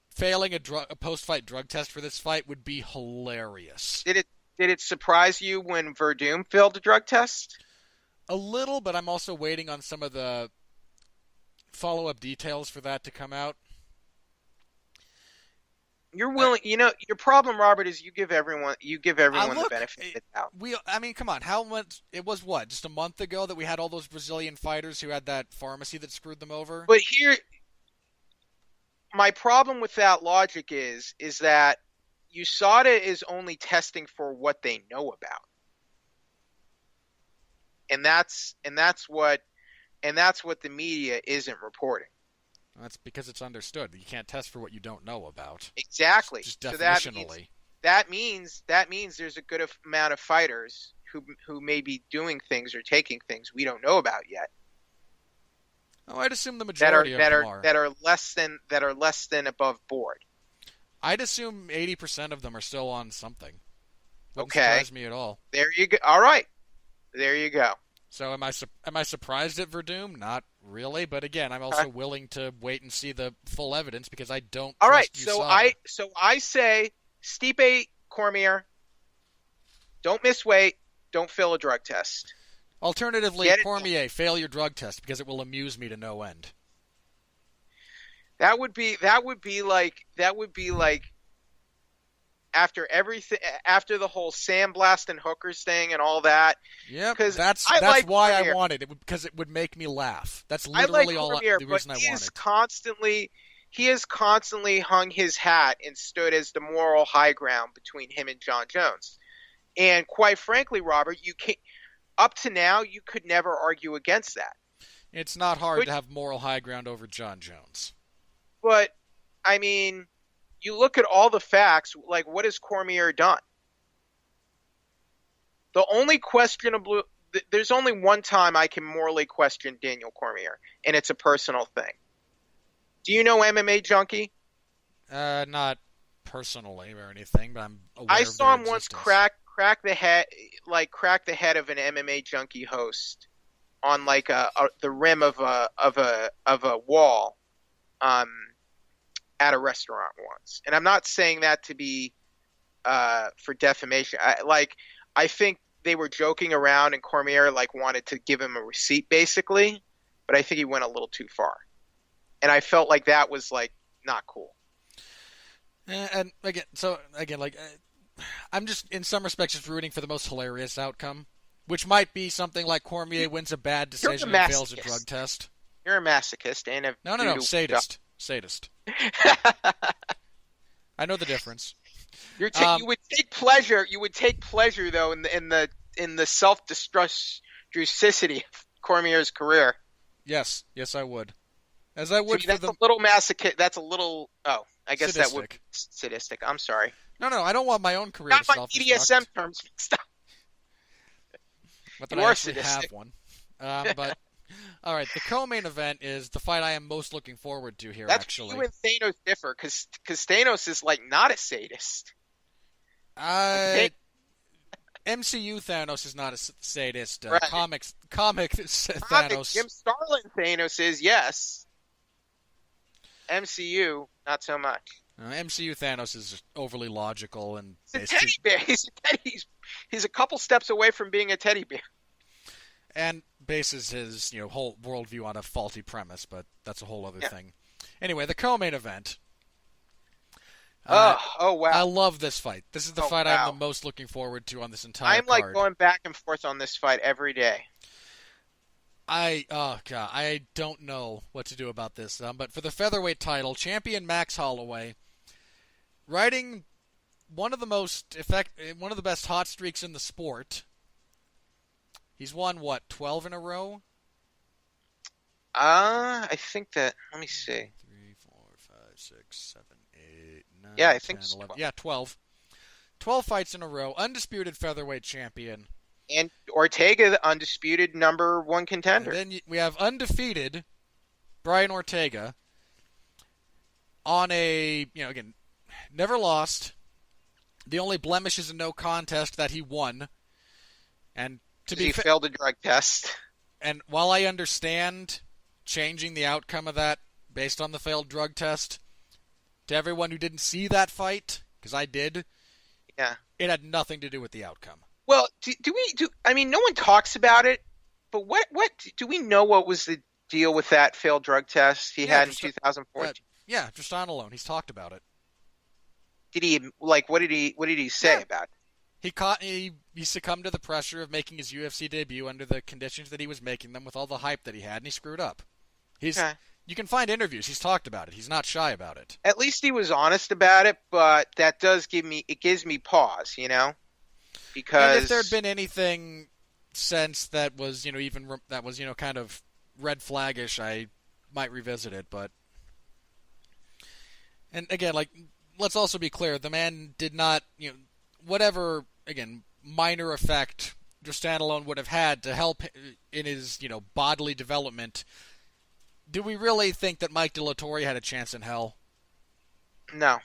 failing a post-fight drug test for this fight would be hilarious. Did it surprise you when Verdum failed a drug test? A little, but I'm also waiting on some of the follow-up details for that to come out. You're willing, your problem, Robert, is you give everyone the benefit of the doubt. I mean, come on, how much? It was what, just a month ago that we had all those Brazilian fighters who had that pharmacy that screwed them over. But here, my problem with that logic is that USADA is only testing for what they know about, and that's what the media isn't reporting. That's because it's understood. You can't test for what you don't know about. Exactly. Just definitionally. So that means there's a good amount of fighters who may be doing things or taking things we don't know about yet. Oh, I'd assume the majority of them are. That are less than above board. I'd assume 80% of them are still on something. Wouldn't okay. surprise me at all. There you go. All right. There you go. So am I surprised at Verdum? Not really, but again, I'm also willing to wait and see the full evidence because I don't. All right, USADA. so I say Stipe Cormier, don't miss weight, don't fail a drug test. Alternatively, Cormier, fail your drug test because it will amuse me to no end. That would be like after everything, after the whole sandblast and hookers thing and all that. Yeah, that's why I wanted it, because it would make me laugh. That's literally the reason I wanted. He has constantly hung his hat and stood as the moral high ground between him and John Jones. And quite frankly, Robert, up to now, you could never argue against that. It's not hard to have moral high ground over John Jones. But, I mean, you look at all the facts, like what has Cormier done? There's only one time I can morally question Daniel Cormier, and it's a personal thing. Do you know MMA Junkie? Not personally or anything, but I'm aware I of saw their him once existence. crack the head of an MMA Junkie host on like the rim of a wall, at a restaurant once. And I'm not saying that to be for defamation. I think they were joking around and Cormier wanted to give him a receipt basically, but I think he went a little too far. And I felt like that was not cool. And again, I'm just in some respects just rooting for the most hilarious outcome, which might be something like Cormier wins a bad decision and fails a drug test. You're a masochist and a no, sadist. I know the difference. You would take pleasure. You would take pleasure though in the self-destructicity of Cormier's career. Yes, I would. As I would. That's a little masochist. That's a little. Oh, I guess sadistic. That would be sadistic. I'm sorry. No, I don't want my own career Not to my self-destruct. BDSM terms. Stop. But I actually have one. But all right, the co-main event is the fight I am most looking forward to here. That's actually, you and Thanos differ because Thanos is not a sadist. And MCU Thanos is not a sadist. Right. Comic Thanos. Jim Starlin Thanos is, yes. MCU, not so much. MCU Thanos is overly logical and He's a teddy bear. He's a couple steps away from being a teddy bear. And bases his whole worldview on a faulty premise, but that's a whole other thing. Anyway, the co-main event. Wow! I love this fight. This is the fight wow. I'm the most looking forward to on this entire I'm like card. going back and forth on this fight every day. I don't know what to do about this. But for the featherweight title, champion Max Holloway, riding one of the best hot streaks in the sport. He's won 12 in a row? I think that. Let me see. 3, 4, 5, 6, 7, 8, 9. Yeah, I 10, think it's 11. 12. Yeah, 12. 12 fights in a row. Undisputed featherweight champion. And Ortega, the undisputed number 1 contender. And then we have undefeated Brian Ortega on a, again, never lost. The only blemish is a no contest that he won. And he failed a drug test. And while I understand changing the outcome of that based on the failed drug test, to everyone who didn't see that fight, because I did, it had nothing to do with the outcome. Well, I mean, no one talks about it, but what do we know what was the deal with that failed drug test he had in 2014? Tristan alone. He's talked about it. Did he, what did he say about it? He succumbed to the pressure of making his UFC debut under the conditions that he was making them with all the hype that he had, and he screwed up. You can find interviews. He's talked about it. He's not shy about it. At least he was honest about it, but that gives me pause, because and if there had been anything since that was kind of red flaggish, I might revisit it. But and again, let's also be clear: the man did not, whatever minor effect Tristan alone would have had to help in his bodily development. Do we really think that Mike De La Torre had a chance in hell? No.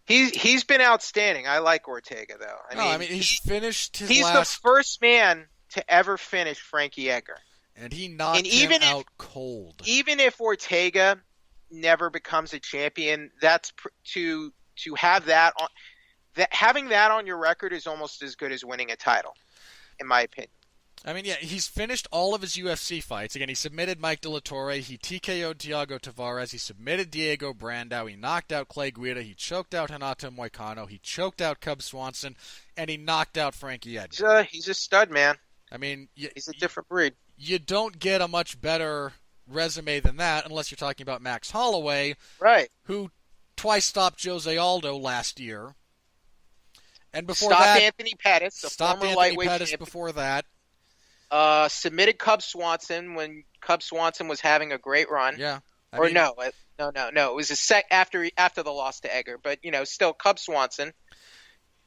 He's been outstanding. I like Ortega though. I mean he's finished his He's the first man to ever finish Frankie Edgar. And he knocked him out cold. Even if Ortega never becomes a champion, that's to have that on having that on your record is almost as good as winning a title, in my opinion. I mean, he's finished all of his UFC fights. Again, he submitted Mike De La Torre. He TKO'd Thiago Tavares. He submitted Diego Brandao. He knocked out Clay Guida. He choked out Renato Moicano. He choked out Cub Swanson. And he knocked out Frankie Edgar. He's a stud, man. I mean, he's a different breed. You don't get a much better resume than that unless you're talking about Max Holloway, right? Who twice stopped Jose Aldo last year. And before stopped Anthony Pettis, stopped former Anthony lightweight Pettis champion. Before that. Submitted Cub Swanson when Cub Swanson was having a great run. Yeah. No. It was after the loss to Edgar, but still Cub Swanson,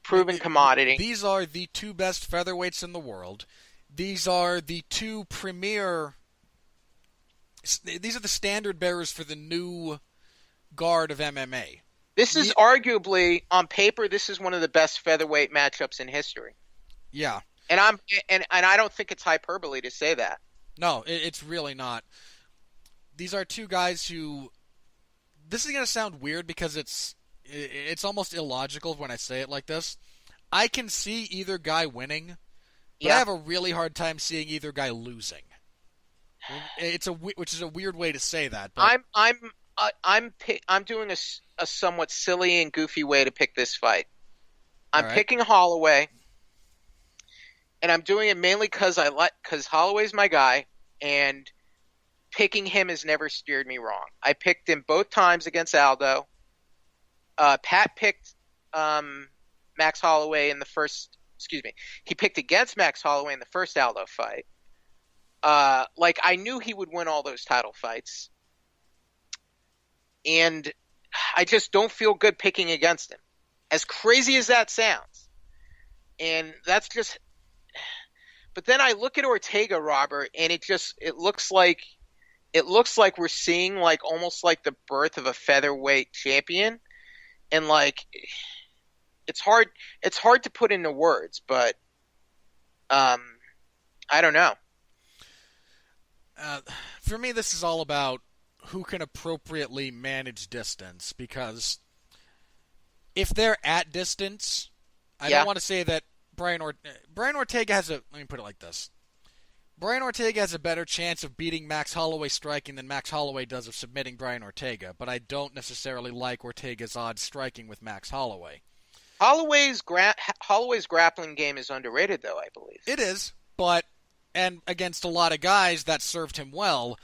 proven commodity. These are the two best featherweights in the world. These are the two premier. These are the standard bearers for the new guard of MMA. This is arguably, on paper, this is one of the best featherweight matchups in history. Yeah. And I don't think it's hyperbole to say that. No, it's really not. These are two guys who. This is going to sound weird because it's almost illogical when I say it like this. I can see either guy winning, but I have a really hard time seeing either guy losing. Which is a weird way to say that. But I'm doing a somewhat silly and goofy way to pick this fight. I'm picking Holloway. And I'm doing it mainly because Holloway's my guy, and picking him has never steered me wrong. I picked him both times against Aldo. Pat picked Max Holloway in the first. Excuse me. He picked against Max Holloway in the first Aldo fight. I knew he would win all those title fights, and I just don't feel good picking against him. As crazy as that sounds, and that's just. But then I look at Ortega, Robert, and it looks like we're seeing almost like the birth of a featherweight champion, and it's hard to put into words, but um, I don't know. Uh, for me, this is all about who can appropriately manage distance, because if they're at distance, I Yeah. don't want to say that Brian Ortega has a. Let me put it like this: Brian Ortega has a better chance of beating Max Holloway striking than Max Holloway does of submitting Brian Ortega. But I don't necessarily like Ortega's odds striking with Max Holloway. Holloway's grappling game is underrated, though, I believe. It is, but and against a lot of guys that served him well,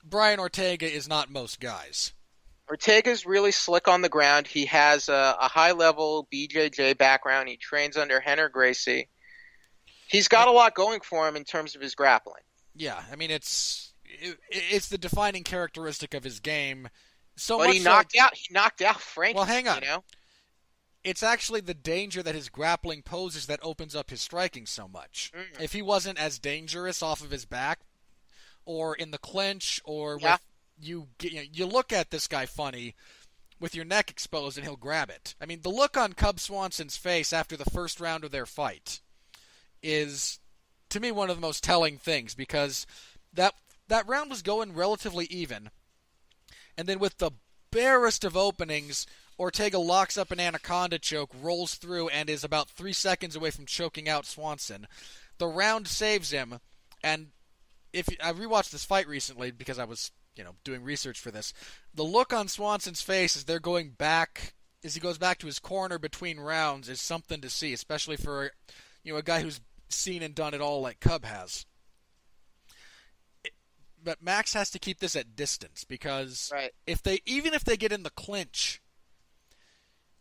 Brian Ortega is not most guys. Ortega's really slick on the ground. He has a high-level BJJ background. He trains under Henner Gracie. He's got a lot going for him in terms of his grappling. Yeah, I mean it's the defining characteristic of his game. So But much he knocked out Frankie. Well, hang on. You know? It's actually the danger that his grappling poses that opens up his striking so much. Mm. If he wasn't as dangerous off of his back, or in the clinch, or Yeah. with you look at this guy funny with your neck exposed and he'll grab it. I mean, the look on Cub Swanson's face after the first round of their fight is, to me, one of the most telling things, because that round was going relatively even, and then with the barest of openings, Ortega locks up an anaconda choke, rolls through, and is about 3 seconds away from choking out Swanson. The round saves him, and if I rewatched this fight recently because I was, doing research for this, the look on Swanson's face as he goes back to his corner between rounds is something to see, especially for a guy who's seen and done it all like Cub has. But Max has to keep this at distance, because Right. even if they get in the clinch,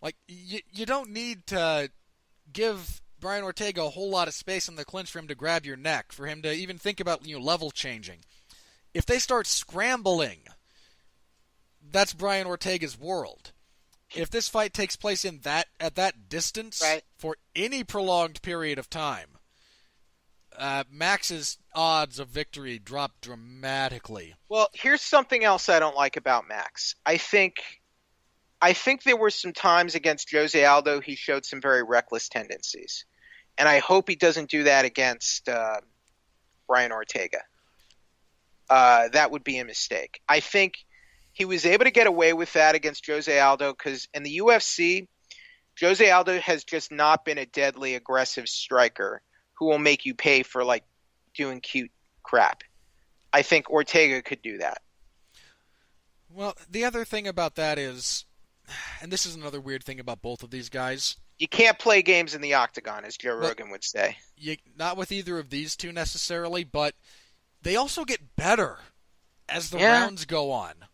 like you don't need to give Brian Ortega a whole lot of space in the clinch for him to grab your neck, for him to even think about level changing. If they start scrambling, that's Brian Ortega's world. If this fight takes place at that distance, Right. for any prolonged period of time, Max's odds of victory drop dramatically. Well, here's something else I don't like about Max. I think there were some times against Jose Aldo he showed some very reckless tendencies, and I hope he doesn't do that against Brian Ortega. That would be a mistake. I think he was able to get away with that against Jose Aldo because in the UFC, Jose Aldo has just not been a deadly aggressive striker who will make you pay for doing cute crap. I think Ortega could do that. Well, the other thing about that is, and this is another weird thing about both of these guys, You can't play games in the octagon, as Joe Rogan would say. not with either of these two necessarily, but they also get better as the rounds go on.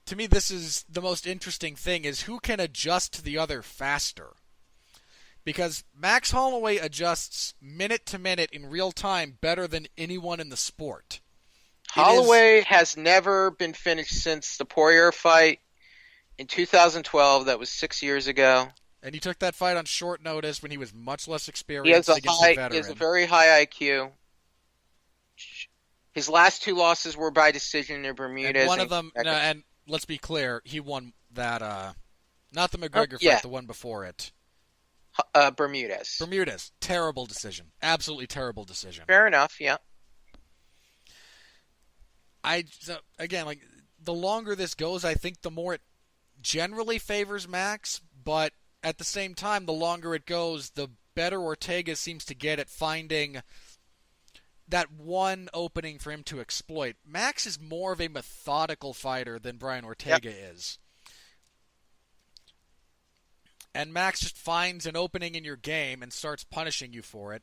To me, this is the most interesting thing, is who can adjust to the other faster. Because Max Holloway adjusts minute to minute in real time better than anyone in the sport. Holloway has never been finished since the Poirier fight in 2012. That was 6 years ago. And he took that fight on short notice when he was much less He experienced has against a veteran. He has a very high IQ. His last two losses were by decision in Bermudez. And one of them, and let's be clear, he won that, not the McGregor fight, the one before it. Bermudez. Terrible decision. Absolutely terrible decision. Fair enough, yeah. Again, the longer this goes, I think the more it generally favors Max, but at the same time, the longer it goes, the better Ortega seems to get at finding that one opening for him to exploit. Max is more of a methodical fighter than Brian Ortega is. And Max just finds an opening in your game and starts punishing you for it.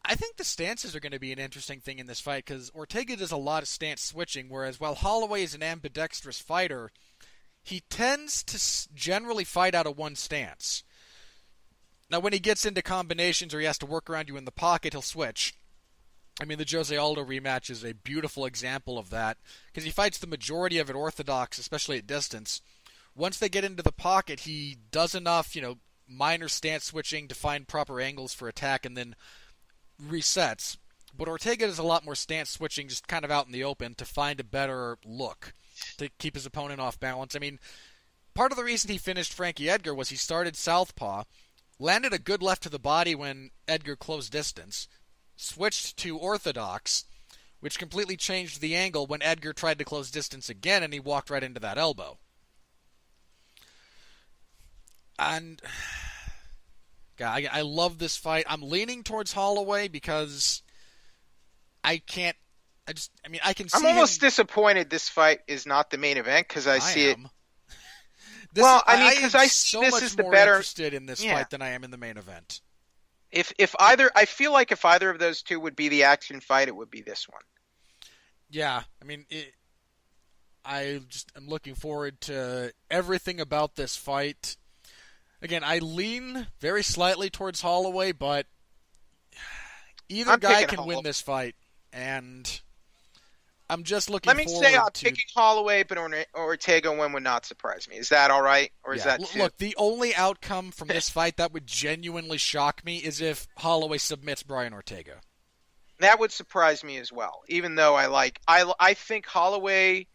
I think the stances are going to be an interesting thing in this fight, because Ortega does a lot of stance switching, whereas while Holloway is an ambidextrous fighter, he tends to generally fight out of one stance. Now, when he gets into combinations or he has to work around you in the pocket, he'll switch. I mean, the Jose Aldo rematch is a beautiful example of that, because he fights the majority of it orthodox, especially at distance. Once they get into the pocket, he does enough, minor stance switching to find proper angles for attack and then resets. But Ortega does a lot more stance switching just kind of out in the open to find a better look, to keep his opponent off balance. I mean, part of the reason he finished Frankie Edgar was he started southpaw, landed a good left to the body when Edgar closed distance, switched to orthodox, which completely changed the angle when Edgar tried to close distance again, and he walked right into that elbow. And God, I love this fight. I'm leaning towards Holloway because I can see I'm almost disappointed this fight is not the main event because I see it. Because I see this is the better. Interested in this fight than I am in the main event. I feel like if either of those two would be the action fight, it would be this one. Yeah, I mean, I'm looking forward to everything about this fight. Again, I lean very slightly towards Holloway, but either guy can win this fight, and I'm just looking forward to... Let me say I'm picking Holloway, but Ortega win would not surprise me. Is that all right? Or is that too... Look, the only outcome from this fight that would genuinely shock me is if Holloway submits Brian Ortega. That would surprise me as well. Even though I think Holloway,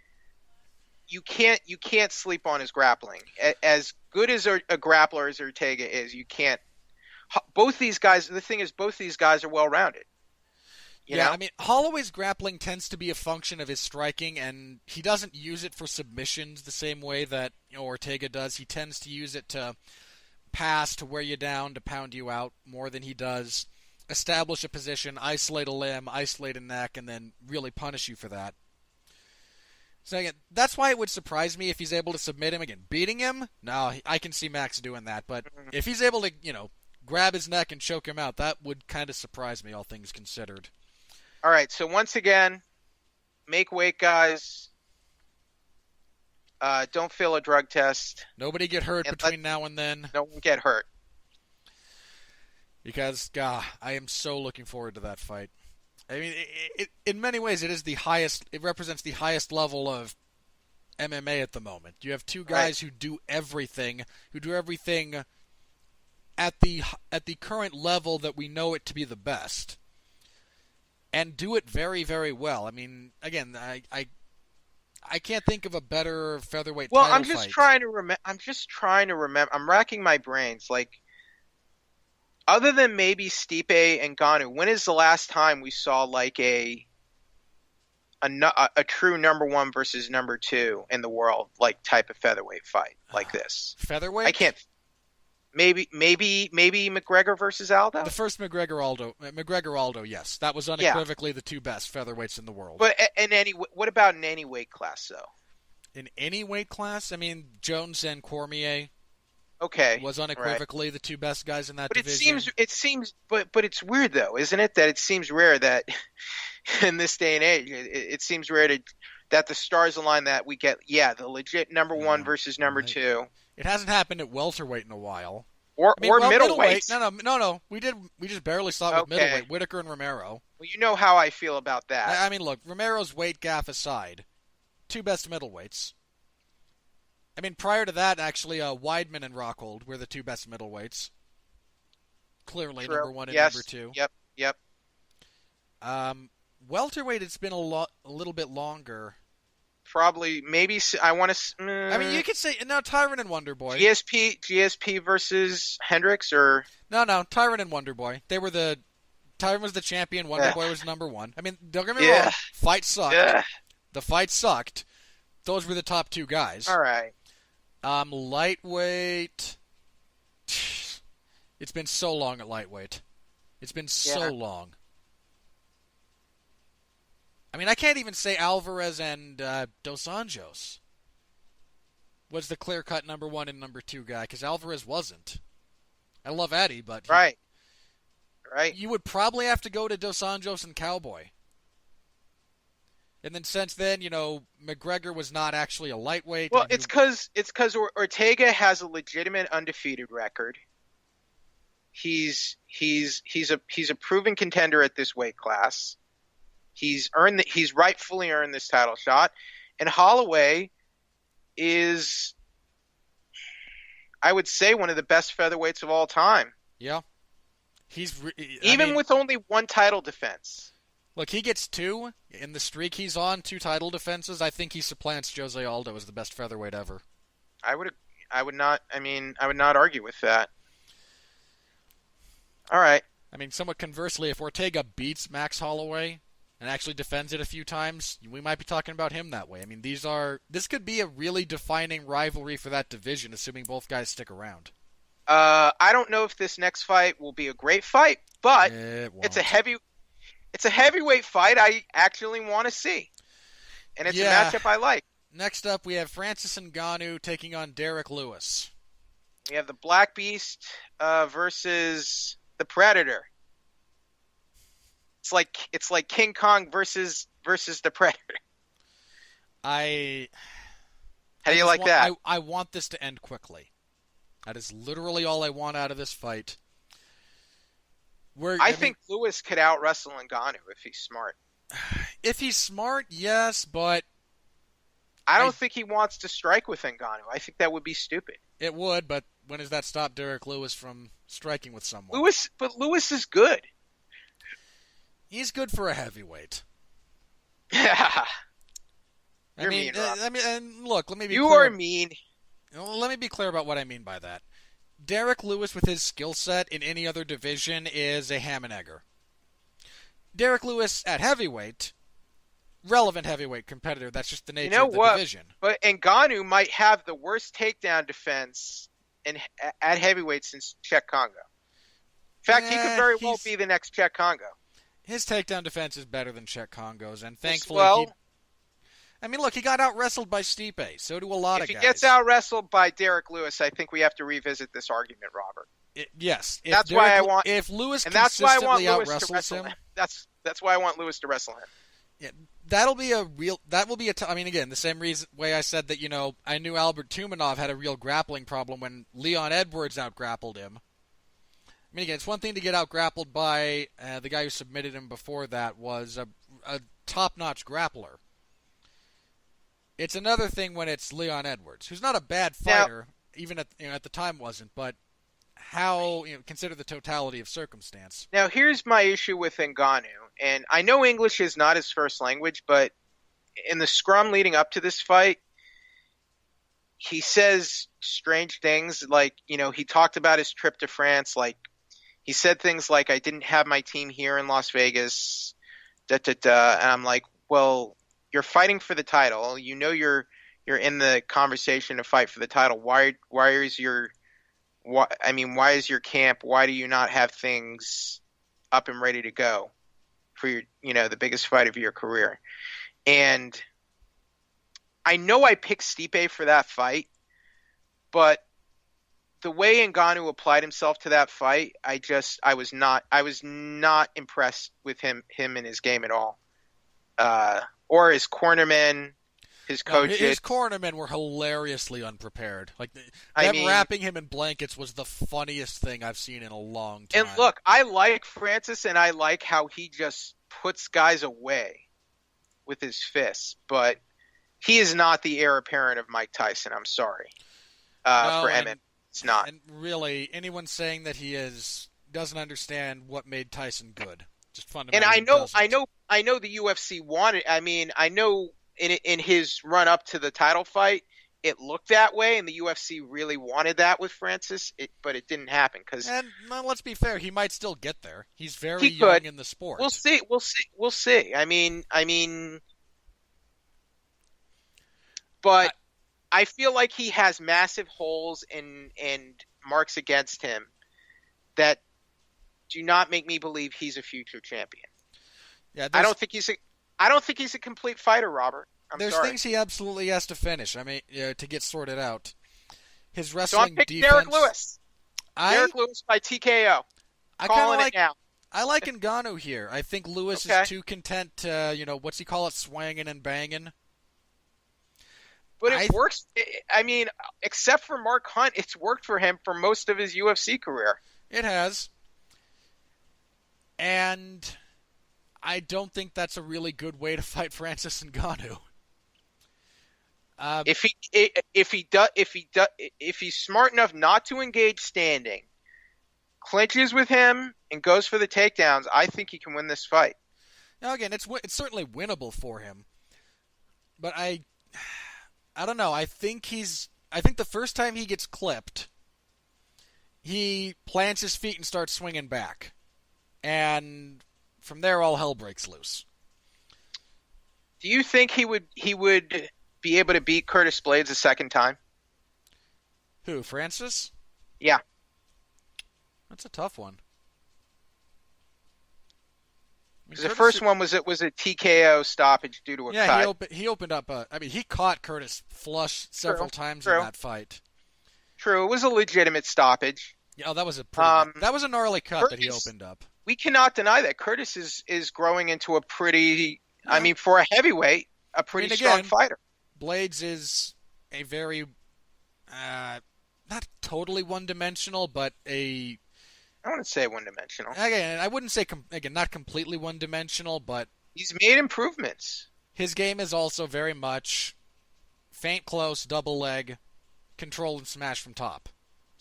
you can't sleep on his grappling. As good as a grappler as Ortega is, you can't. Both these guys. The thing is, both these guys are well rounded. You know? I mean, Holloway's grappling tends to be a function of his striking, and he doesn't use it for submissions the same way that Ortega does. He tends to use it to pass, to wear you down, to pound you out more than he does establish a position, isolate a limb, isolate a neck, and then really punish you for that. So again, that's why it would surprise me if he's able to submit him. Again, beating him, no, I can see Max doing that. But if he's able to, grab his neck and choke him out, that would kind of surprise me, all things considered. All right, so once again, make weight, guys. Don't fail a drug test. Nobody get hurt between now and then. No one get hurt. Because, God, I am so looking forward to that fight. I mean, in many ways, it is the highest. It represents the highest level of MMA at the moment. You have two guys who do everything at the current level that we know it to be the best, and do it very, very well. I mean, again, I can't think of a better featherweight title fight. I'm just trying to remember. I'm racking my brains. Like, other than maybe Stipe and Ngannou, when is the last time we saw like a true number one versus number two in the world, like type of featherweight fight like this? Featherweight? I can't. Maybe McGregor versus Aldo. The first McGregor Aldo, yes, that was unequivocally the two best featherweights in the world. But what about in any weight class though? In any weight class, I mean, Jones and Cormier. Okay. Was unequivocally the two best guys in that division. It seems, but it's weird though, isn't it? That it seems rare that in this day and age, it seems rare that the stars align that we get, the legit number one versus number two. It hasn't happened at welterweight in a while. Or middleweight. No. We just barely saw it with middleweight, Whitaker and Romero. Well, you know how I feel about that. I mean, look, Romero's weight gap aside, two best middleweights. I mean, prior to that, actually, Weidman and Rockhold were the two best middleweights. Clearly, True. number one and yes. number two. Yep. Welterweight, it's been a little bit longer. Probably, maybe, I want to... I mean, you could say, now Tyron and Wonderboy. GSP versus Hendricks, or... No, Tyron and Wonderboy. Tyron was the champion, Wonderboy was number one. I mean, don't get me wrong, fight sucked. The fight sucked. Those were the top two guys. All right. Lightweight. It's been so long at lightweight. It's been so long. I mean, I can't even say Alvarez and Dos Anjos was the clear-cut number one and number two guy, because Alvarez wasn't. I love Eddie, but... Right. You would probably have to go to Dos Anjos and Cowboy. And then since then, McGregor was not actually a lightweight. Well, it's because Ortega has a legitimate undefeated record. He's a proven contender at this weight class. He's rightfully earned this title shot, and Holloway is, I would say, one of the best featherweights of all time. Yeah, with only one title defense. Look, he gets two in the streak he's on, two title defenses. I think he supplants Jose Aldo as the best featherweight ever. I would I would not. I mean, I would not argue with that. All right. I mean, somewhat conversely, if Ortega beats Max Holloway and actually defends it a few times, we might be talking about him that way. I mean, this could be a really defining rivalry for that division, assuming both guys stick around. I don't know if this next fight will be a great fight, but it's a heavyweight fight I actually want to see, and it's a matchup I like. Next up, we have Francis Ngannou taking on Derek Lewis. We have the Black Beast versus the Predator. It's like King Kong versus the Predator. How do you like that? I want this to end quickly. That is literally all I want out of this fight. I think Lewis could out-wrestle Ngannou if he's smart. If he's smart, yes, but I don't think he wants to strike with Ngannou. I think that would be stupid. It would, but when does that stop Derek Lewis from striking with someone? Lewis is good. He's good for a heavyweight. Yeah. You're mean, Rob. And look, let me be clear. You are mean. Let me be clear about what I mean by that. Derek Lewis, with his skill set in any other division, is a ham and egger. Derek Lewis at heavyweight, relevant heavyweight competitor. That's just the nature of the division. But Ngannou might have the worst takedown defense at heavyweight since Czech Congo. In fact, he could very well be the next Czech Congo. His takedown defense is better than Czech Congo's, and thankfully he got out-wrestled by Stipe. So do a lot of guys. If he gets out-wrestled by Derek Lewis, I think we have to revisit this argument, Robert. Yes. If Lewis consistently out-wrestles him. That's why I want Lewis to wrestle him. Yeah, again, the same way I said that, I knew Albert Tumanov had a real grappling problem when Leon Edwards out-grappled him. I mean, again, it's one thing to get out-grappled by the guy who submitted him before that was a top-notch grappler. It's another thing when it's Leon Edwards, who's not a bad fighter, even at the time wasn't, but consider the totality of circumstance. Now, here's my issue with Ngannou, and I know English is not his first language, but in the scrum leading up to this fight, he says strange things, like, he talked about his trip to France, like, he said things like, I didn't have my team here in Las Vegas, and I'm like, well, you're fighting for the title. You're in the conversation to fight for the title. Why is your camp? Why do you not have things up and ready to go for your, the biggest fight of your career? And I know I picked Stipe for that fight, but the way Ngannou applied himself to that fight, I was not impressed with him in his game at all. Or his cornermen, his coaches. His cornermen were hilariously unprepared. Like, wrapping him in blankets was the funniest thing I've seen in a long time. And look, I like Francis, and I like how he just puts guys away with his fists, but he is not the heir apparent of Mike Tyson. I'm sorry. For MMA, it's not. And really, anyone saying that he doesn't understand what made Tyson good. Just fundamentally. And I know the UFC wanted. I mean, I know in his run up to the title fight, it looked that way, and the UFC really wanted that with Francis, but it didn't happen And let's be fair, he might still get there. He's very young in the sport. We'll see. I mean, but I feel like he has massive holes and marks against him that do not make me believe he's a future champion. Yeah, I don't think he's a complete fighter, Robert. There's sorry. Things he absolutely has to finish. I mean, to get sorted out. His wrestling so I'm picking defense. Derek Lewis. Derek Lewis by TKO. Calling it now. I like Ngannou here. I think Lewis is too content to, what's he call it, swanging and banging. But it works. I mean, except for Mark Hunt, it's worked for him for most of his UFC career. It has. And I don't think that's a really good way to fight Francis Ngannou. If he's smart enough not to engage standing, clinches with him and goes for the takedowns, I think he can win this fight. Now again, it's certainly winnable for him, but I don't know. I think he's I think the first time he gets clipped, he plants his feet and starts swinging back. And from there, all hell breaks loose. Do you think he would be able to beat Curtis Blades a second time? Who, Francis? Yeah. That's a tough one. Because the first one was a TKO stoppage due to a cut. Yeah, he opened up he caught Curtis flush several times in that fight. True, it was a legitimate stoppage. Yeah, that was a gnarly cut Curtis, that he opened up. We cannot deny that Curtis is growing into a pretty, for a heavyweight, a pretty strong fighter. Blades is a very, not totally one-dimensional, but I wouldn't say one-dimensional. Again, I wouldn't say, not completely one-dimensional, but he's made improvements. His game is also very much feint close, double leg, control and smash from top,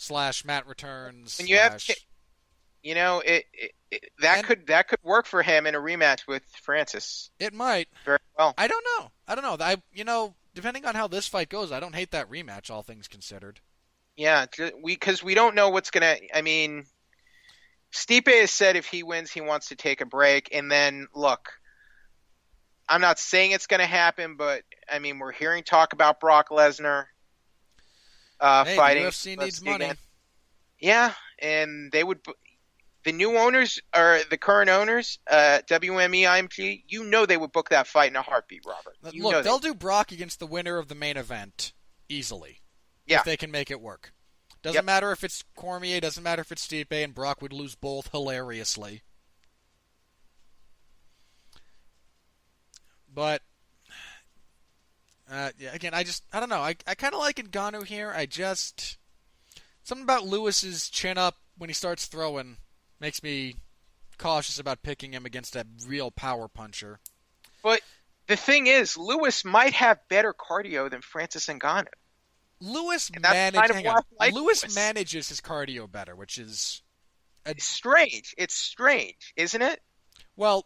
/ mat returns. And you have, that could work for him in a rematch with Francis. It might very well. I don't know. Depending on how this fight goes, I don't hate that rematch. All things considered. Yeah, because we don't know what's gonna. Stipe has said if he wins, he wants to take a break. And then, look, I'm not saying it's going to happen, but, we're hearing talk about Brock Lesnar fighting. The UFC needs money. Again. Yeah, and they would – the new owners, or the current owners, WME, IMG, they would book that fight in a heartbeat, Robert. Look, they'll do Brock against the winner of the main event easily if they can make it work. Doesn't matter if it's Cormier, doesn't matter if it's Stipe, and Brock would lose both hilariously. But, again, I don't know. I kind of like Ngannou here. Something about Lewis's chin up when he starts throwing makes me cautious about picking him against a real power puncher. But the thing is, Lewis might have better cardio than Francis Ngannou. Lewis manages his cardio better, which is strange. It's strange, isn't it? Well,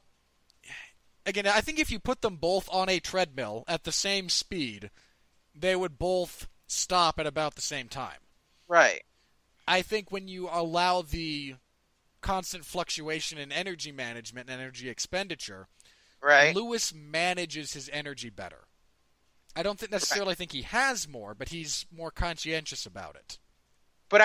again, I think if you put them both on a treadmill at the same speed, they would both stop at about the same time. Right. I think when you allow the constant fluctuation in energy management and energy expenditure, right, Lewis manages his energy better. I don't necessarily think he has more, but he's more conscientious about it. But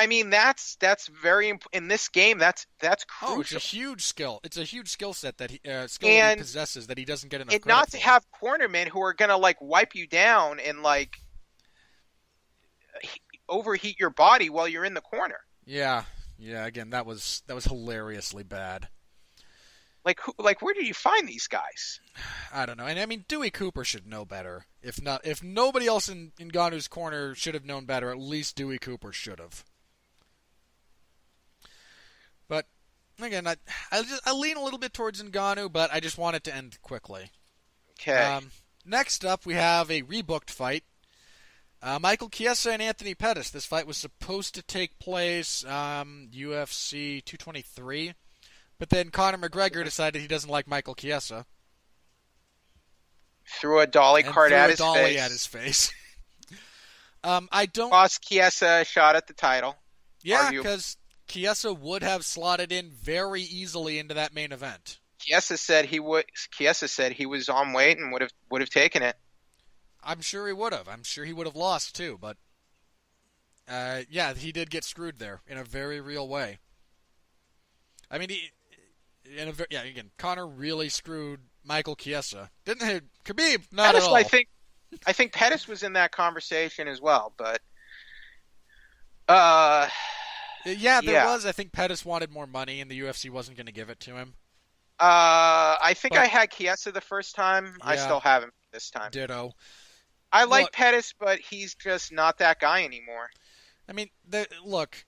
that's very in this game. That's crucial. Oh, it's a huge skill. It's a huge skill set that he possesses that he doesn't get enough credit for. And not to have cornermen who are gonna wipe you down and overheat your body while you're in the corner. Yeah. Again, that was hilariously bad. Where do you find these guys? I don't know. And Dewey Cooper should know better. If nobody else in Ngannou's corner should have known better, at least Dewey Cooper should have. But again, I lean a little bit towards Ngannou, but I just want it to end quickly. Okay. Next up, we have a rebooked fight. Michael Chiesa and Anthony Pettis. This fight was supposed to take place UFC 223. But then Conor McGregor decided he doesn't like Michael Chiesa. Threw a dolly cart at his face. I don't. Cost Chiesa a shot at the title. Yeah, because Chiesa would have slotted in very easily into that main event. Chiesa said he would. Chiesa said he was on weight and would have taken it. I'm sure he would have. I'm sure he would have lost too. But he did get screwed there in a very real way. Again, Conor really screwed Michael Chiesa. Didn't he? Khabib, not Pettis, at all. I think Pettis was in that conversation as well, but there was. I think Pettis wanted more money, and the UFC wasn't going to give it to him. I had Chiesa the first time. Yeah, I still have him this time. Ditto. I like Pettis, but he's just not that guy anymore.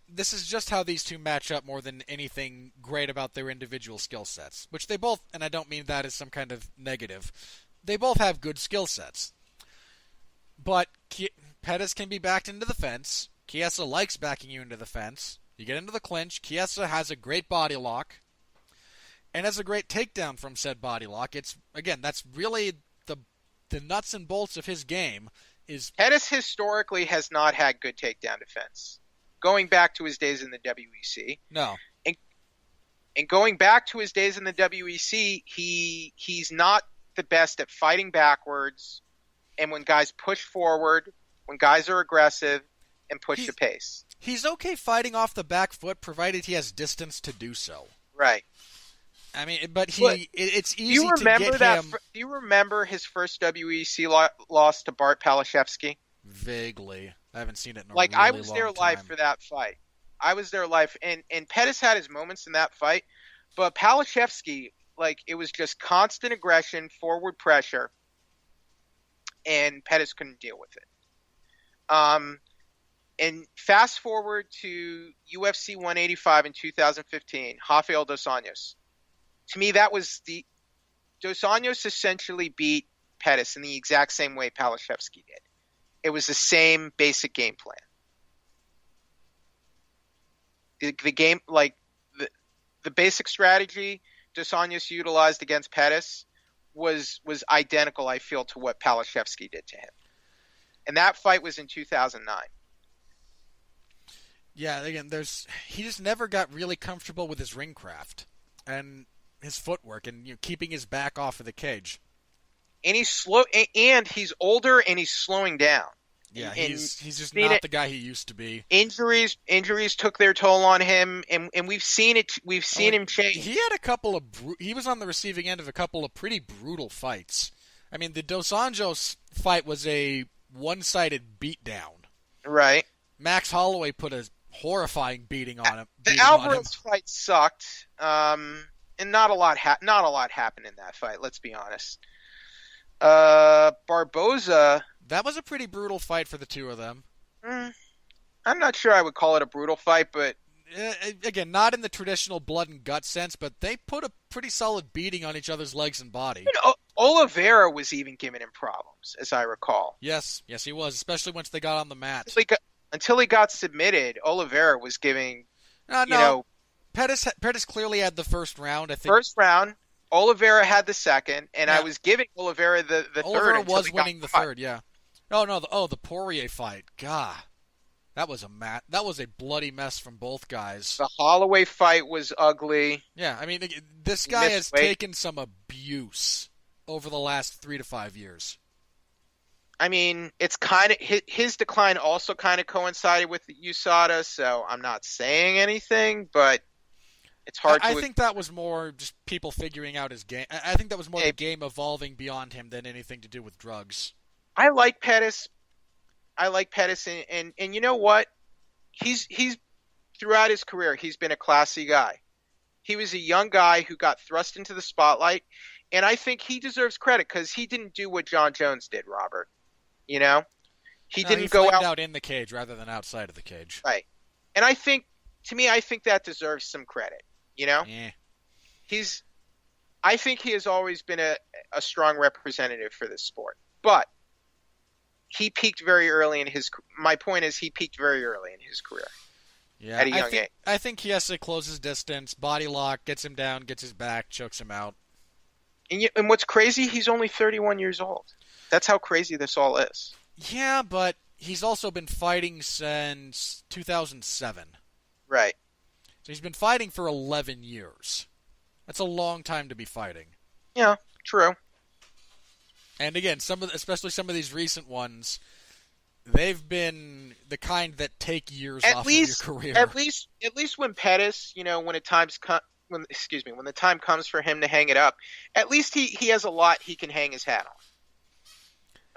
This is just how these two match up more than anything great about their individual skill sets, which they both, and I don't mean that as some kind of negative, they both have good skill sets. But Pettis can be backed into the fence. Chiesa likes backing you into the fence. You get into the clinch. Chiesa has a great body lock and has a great takedown from said body lock. That's really the nuts and bolts of his game is... Pettis historically has not had good takedown defense. Going back to his days in the WEC. No. And going back to his days in the WEC, he's not the best at fighting backwards and when guys push forward, when guys are aggressive and push the pace. He's okay fighting off the back foot provided he has distance to do so. Right. I mean, but it's easy to get him... Do you remember his first WEC loss to Bart Palashevsky? Vaguely. I haven't seen it in a like, really I was long there time. live for that fight. I was there live, and Pettis had his moments in that fight, but Palashevsky, like, it was just constant aggression, forward pressure, and Pettis couldn't deal with it. And fast forward to UFC 185 in 2015, Rafael Dos Anjos. To me, that was Dos Anjos essentially beat Pettis in the exact same way Palashevsky did. It was the same basic game plan. The game, like the basic strategy Dos Anjos utilized against Pettis was identical, I feel, to what Palashevsky did to him. And that fight was in 2009. Yeah, again, he just never got really comfortable with his ring craft and his footwork and keeping his back off of the cage. And he's slow, and he's older, and he's slowing down. Yeah, he's just not the guy he used to be. Injuries took their toll on him, and we've seen it. We've seen him change. He had a couple of he was on the receiving end of a couple of pretty brutal fights. I mean, the Dos Anjos fight was a one-sided beatdown. Right. Max Holloway put a horrifying beating on him. The Alvarez fight sucked, and not a lot happened in that fight. Let's be honest. Barboza. That was a pretty brutal fight for the two of them. I'm not sure I would call it a brutal fight, but again, not in the traditional blood and gut sense, but they put a pretty solid beating on each other's legs and body. Oliveira was even giving him problems, as I recall. Yes, he was, especially once they got on the mat. Until he got submitted, Oliveira was giving. Pettis clearly had the first round. I think first round. Oliveira had the second, and I was giving Oliveira the third. Oliveira was winning the third, yeah. The Poirier fight. God, that was a bloody mess from both guys. The Holloway fight was ugly. Yeah, I mean, this guy has taken some abuse over the last 3 to 5 years. I mean, it's kind of his decline also kind of coincided with USADA, so I'm not saying anything, but it's hard. I think that was more just people figuring out his game. I think that was more the game evolving beyond him than anything to do with drugs. I like Pettis. And you know what? He's throughout his career, he's been a classy guy. He was a young guy who got thrust into the spotlight, and I think he deserves credit because he didn't do what John Jones did, Robert. He didn't go out in the cage rather than outside of the cage. Right. And I think that deserves some credit. Yeah. I think he has always been a strong representative for this sport, but he peaked very early my point is he peaked very early in his career. Yeah, at a young age. I think he has to close his distance, body lock, gets him down, gets his back, chokes him out. And what's crazy, he's only 31 years old. That's how crazy this all is. Yeah, but he's also been fighting since 2007. Right. So he's been fighting for 11 years. That's a long time to be fighting. Yeah, true. And again, especially some of these recent ones, they've been the kind that take years off of your career. At least when Pettis, when the time comes for him to hang it up, at least he has a lot he can hang his hat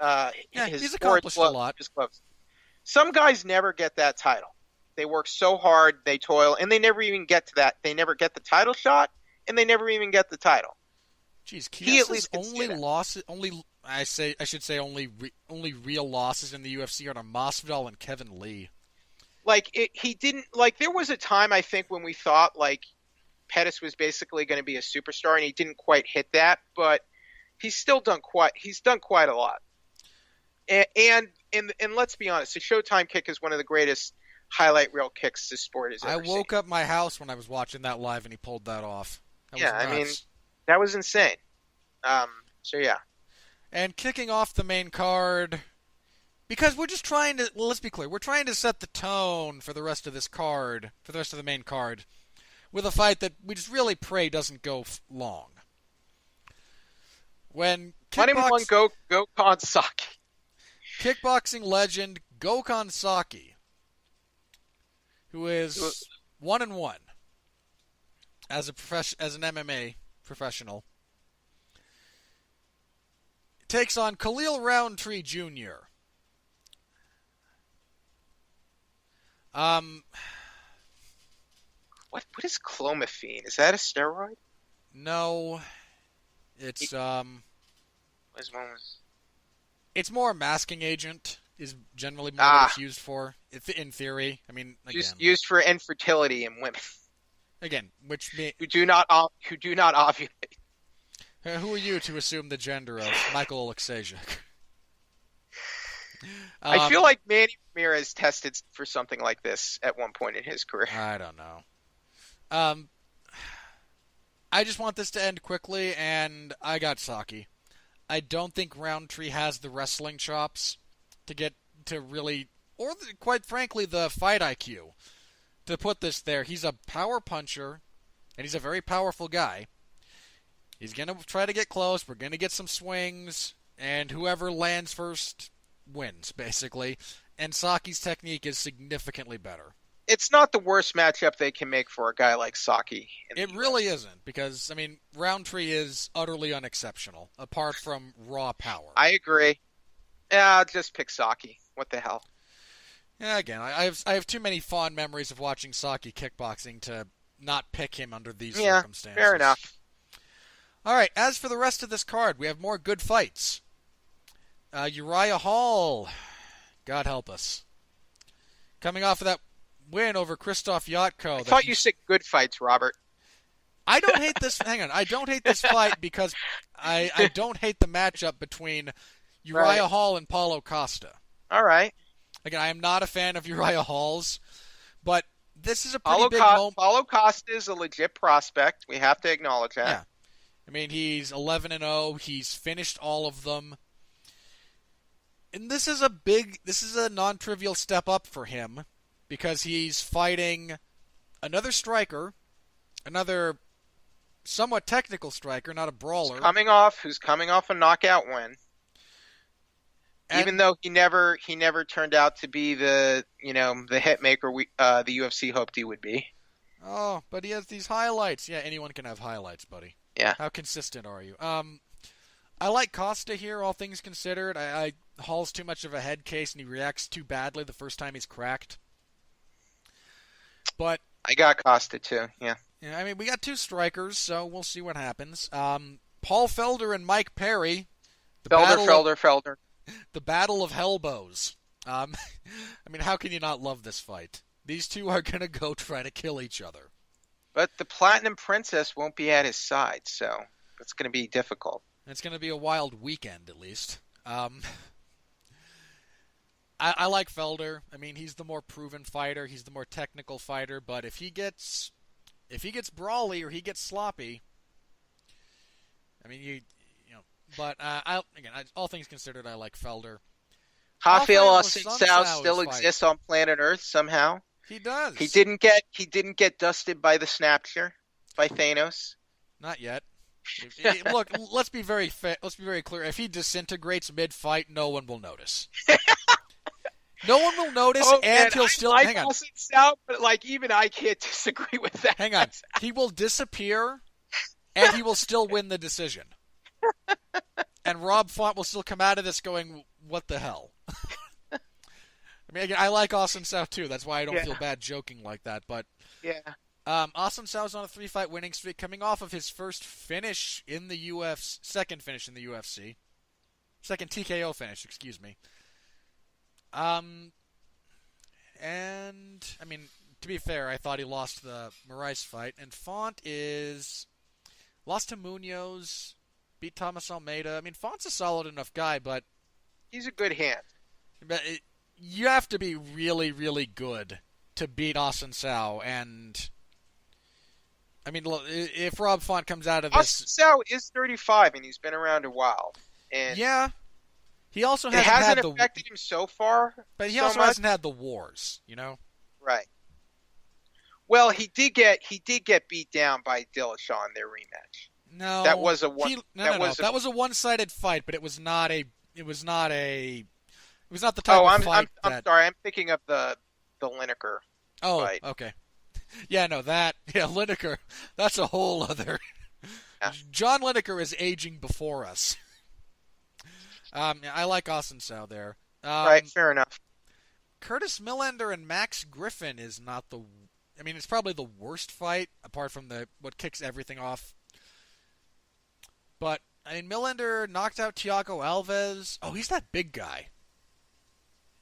on. He's accomplished a lot. Some guys never get that title. They work so hard, they toil, and they never even get to that. They never get the title shot, and they never even get the title. Jeez, Chiasa's only real losses in the UFC are to Masvidal and Kevin Lee. There was a time, I think, when we thought, Pettis was basically going to be a superstar, and he didn't quite hit that, but he's done quite a lot. And let's be honest, the Showtime kick is one of the greatest highlight reel kicks this sport has ever seen. I woke up my house when I was watching that live, and he pulled that off. That was insane. So yeah. And kicking off the main card, Because we're just trying to, well, let's be clear, we're trying to set the tone for the rest of this card, for the rest of the main card, with a fight that we just really pray doesn't go long. When Let him go Gokhan Saki. Kickboxing legend Gokhan Saki, who is 1-1 as an MMA professional, takes on Khalil Roundtree Jr. What is clomiphene? Is that a steroid? No, it's It's more a masking agent. Is generally more what it's used for. In theory, I mean, again, used for infertility in women. Again, who do not ovulate. Who are you to assume the gender of Michael Oleksiejczuk? I feel like Manny Ramirez tested for something like this at one point in his career. I don't know. I just want this to end quickly, and I got Saki. I don't think Roundtree has the wrestling chops to get to really, or quite frankly, the fight IQ to put this there. He's a power puncher, and he's a very powerful guy. He's going to try to get close. We're going to get some swings, and whoever lands first wins, basically. And Saki's technique is significantly better. It's not the worst matchup they can make for a guy like Saki. It really isn't, because, I mean, Roundtree is utterly unexceptional, apart from raw power. I agree. Yeah, just pick Saki. What the hell? Yeah, again, I have too many fond memories of watching Saki kickboxing to not pick him under these circumstances. Fair enough. All right, as for the rest of this card, we have more good fights. Uriah Hall, God help us, coming off of that win over Krzysztof Yatko. I thought you said good fights, Robert. I don't hate this. Hang on, I don't hate this fight because I don't hate the matchup between Uriah Hall and Paulo Costa. All right. Again, I am not a fan of Uriah Hall's, but this is a pretty big moment. Paulo Costa is a legit prospect. We have to acknowledge that. Yeah. I mean, he's 11-0. He's finished all of them. And this is a non-trivial step up for him because he's fighting another striker, another somewhat technical striker, not a brawler. Who's coming off a knockout win. Even though he never turned out to be the hitmaker the UFC hoped he would be. Oh, but he has these highlights. Yeah, anyone can have highlights, buddy. Yeah. How consistent are you? I like Costa here, all things considered. Hall's too much of a head case, and he reacts too badly the first time he's cracked. But I got Costa too. Yeah. Yeah. I mean, we got two strikers, so we'll see what happens. Paul Felder and Mike Perry. Felder. The Battle of Hellbows. I mean, how can you not love this fight? These two are going to go try to kill each other. But the Platinum Princess won't be at his side, so it's going to be difficult. It's going to be a wild weekend, at least. I like Felder. I mean, he's the more proven fighter. He's the more technical fighter. But if he gets brawly or he gets sloppy, I mean, But all things considered, I like Felder. Rafael Assunção still exists on planet Earth somehow. He does. He didn't get dusted by the Snapster, by Thanos. Not yet. Look, let's be very clear. If he disintegrates mid-fight, no one will notice. No one will notice, he'll still hang on. Assunção, but even I can't disagree with that. Hang on. He will disappear, and he will still win the decision. And Rob Font will still come out of this going, what the hell? I mean, again, I like Assunção too. That's why I don't feel bad joking like that. But Assunção's on a 3-fight winning streak, coming off of his first finish in the UFC, second finish in the UFC, second TKO finish, excuse me. And I mean, to be fair, I thought he lost the Moraes fight, and Font lost to Munoz. Beat Thomas Almeida. I mean, Font's a solid enough guy, but he's a good hand. But you have to be really, really good to beat Assunção. And I mean, look, if Rob Font comes out of this, Assunção is 35, and he's been around a while. And yeah, He also It hasn't hasn't had the, affected him so far. but he so also much. hasn't had the wars, you know. Right. Well, he did get beat down by Dillashaw in their rematch. That No, was a one. no. That was a one-sided fight, but it was not a. It was not the type Oh, of I'm fight I'm that. sorry. I'm thinking of the Lineker Oh, fight. okay. Yeah, no, that. Yeah, Lineker. That's a whole other. Yeah. John Lineker is aging before us. I like Austin Sow there. Right. Fair enough. Curtis Millender and Max Griffin is not the. I mean, it's probably the worst fight apart from the what kicks everything off. But I mean, Millender knocked out Thiago Alves. Oh, he's that big guy.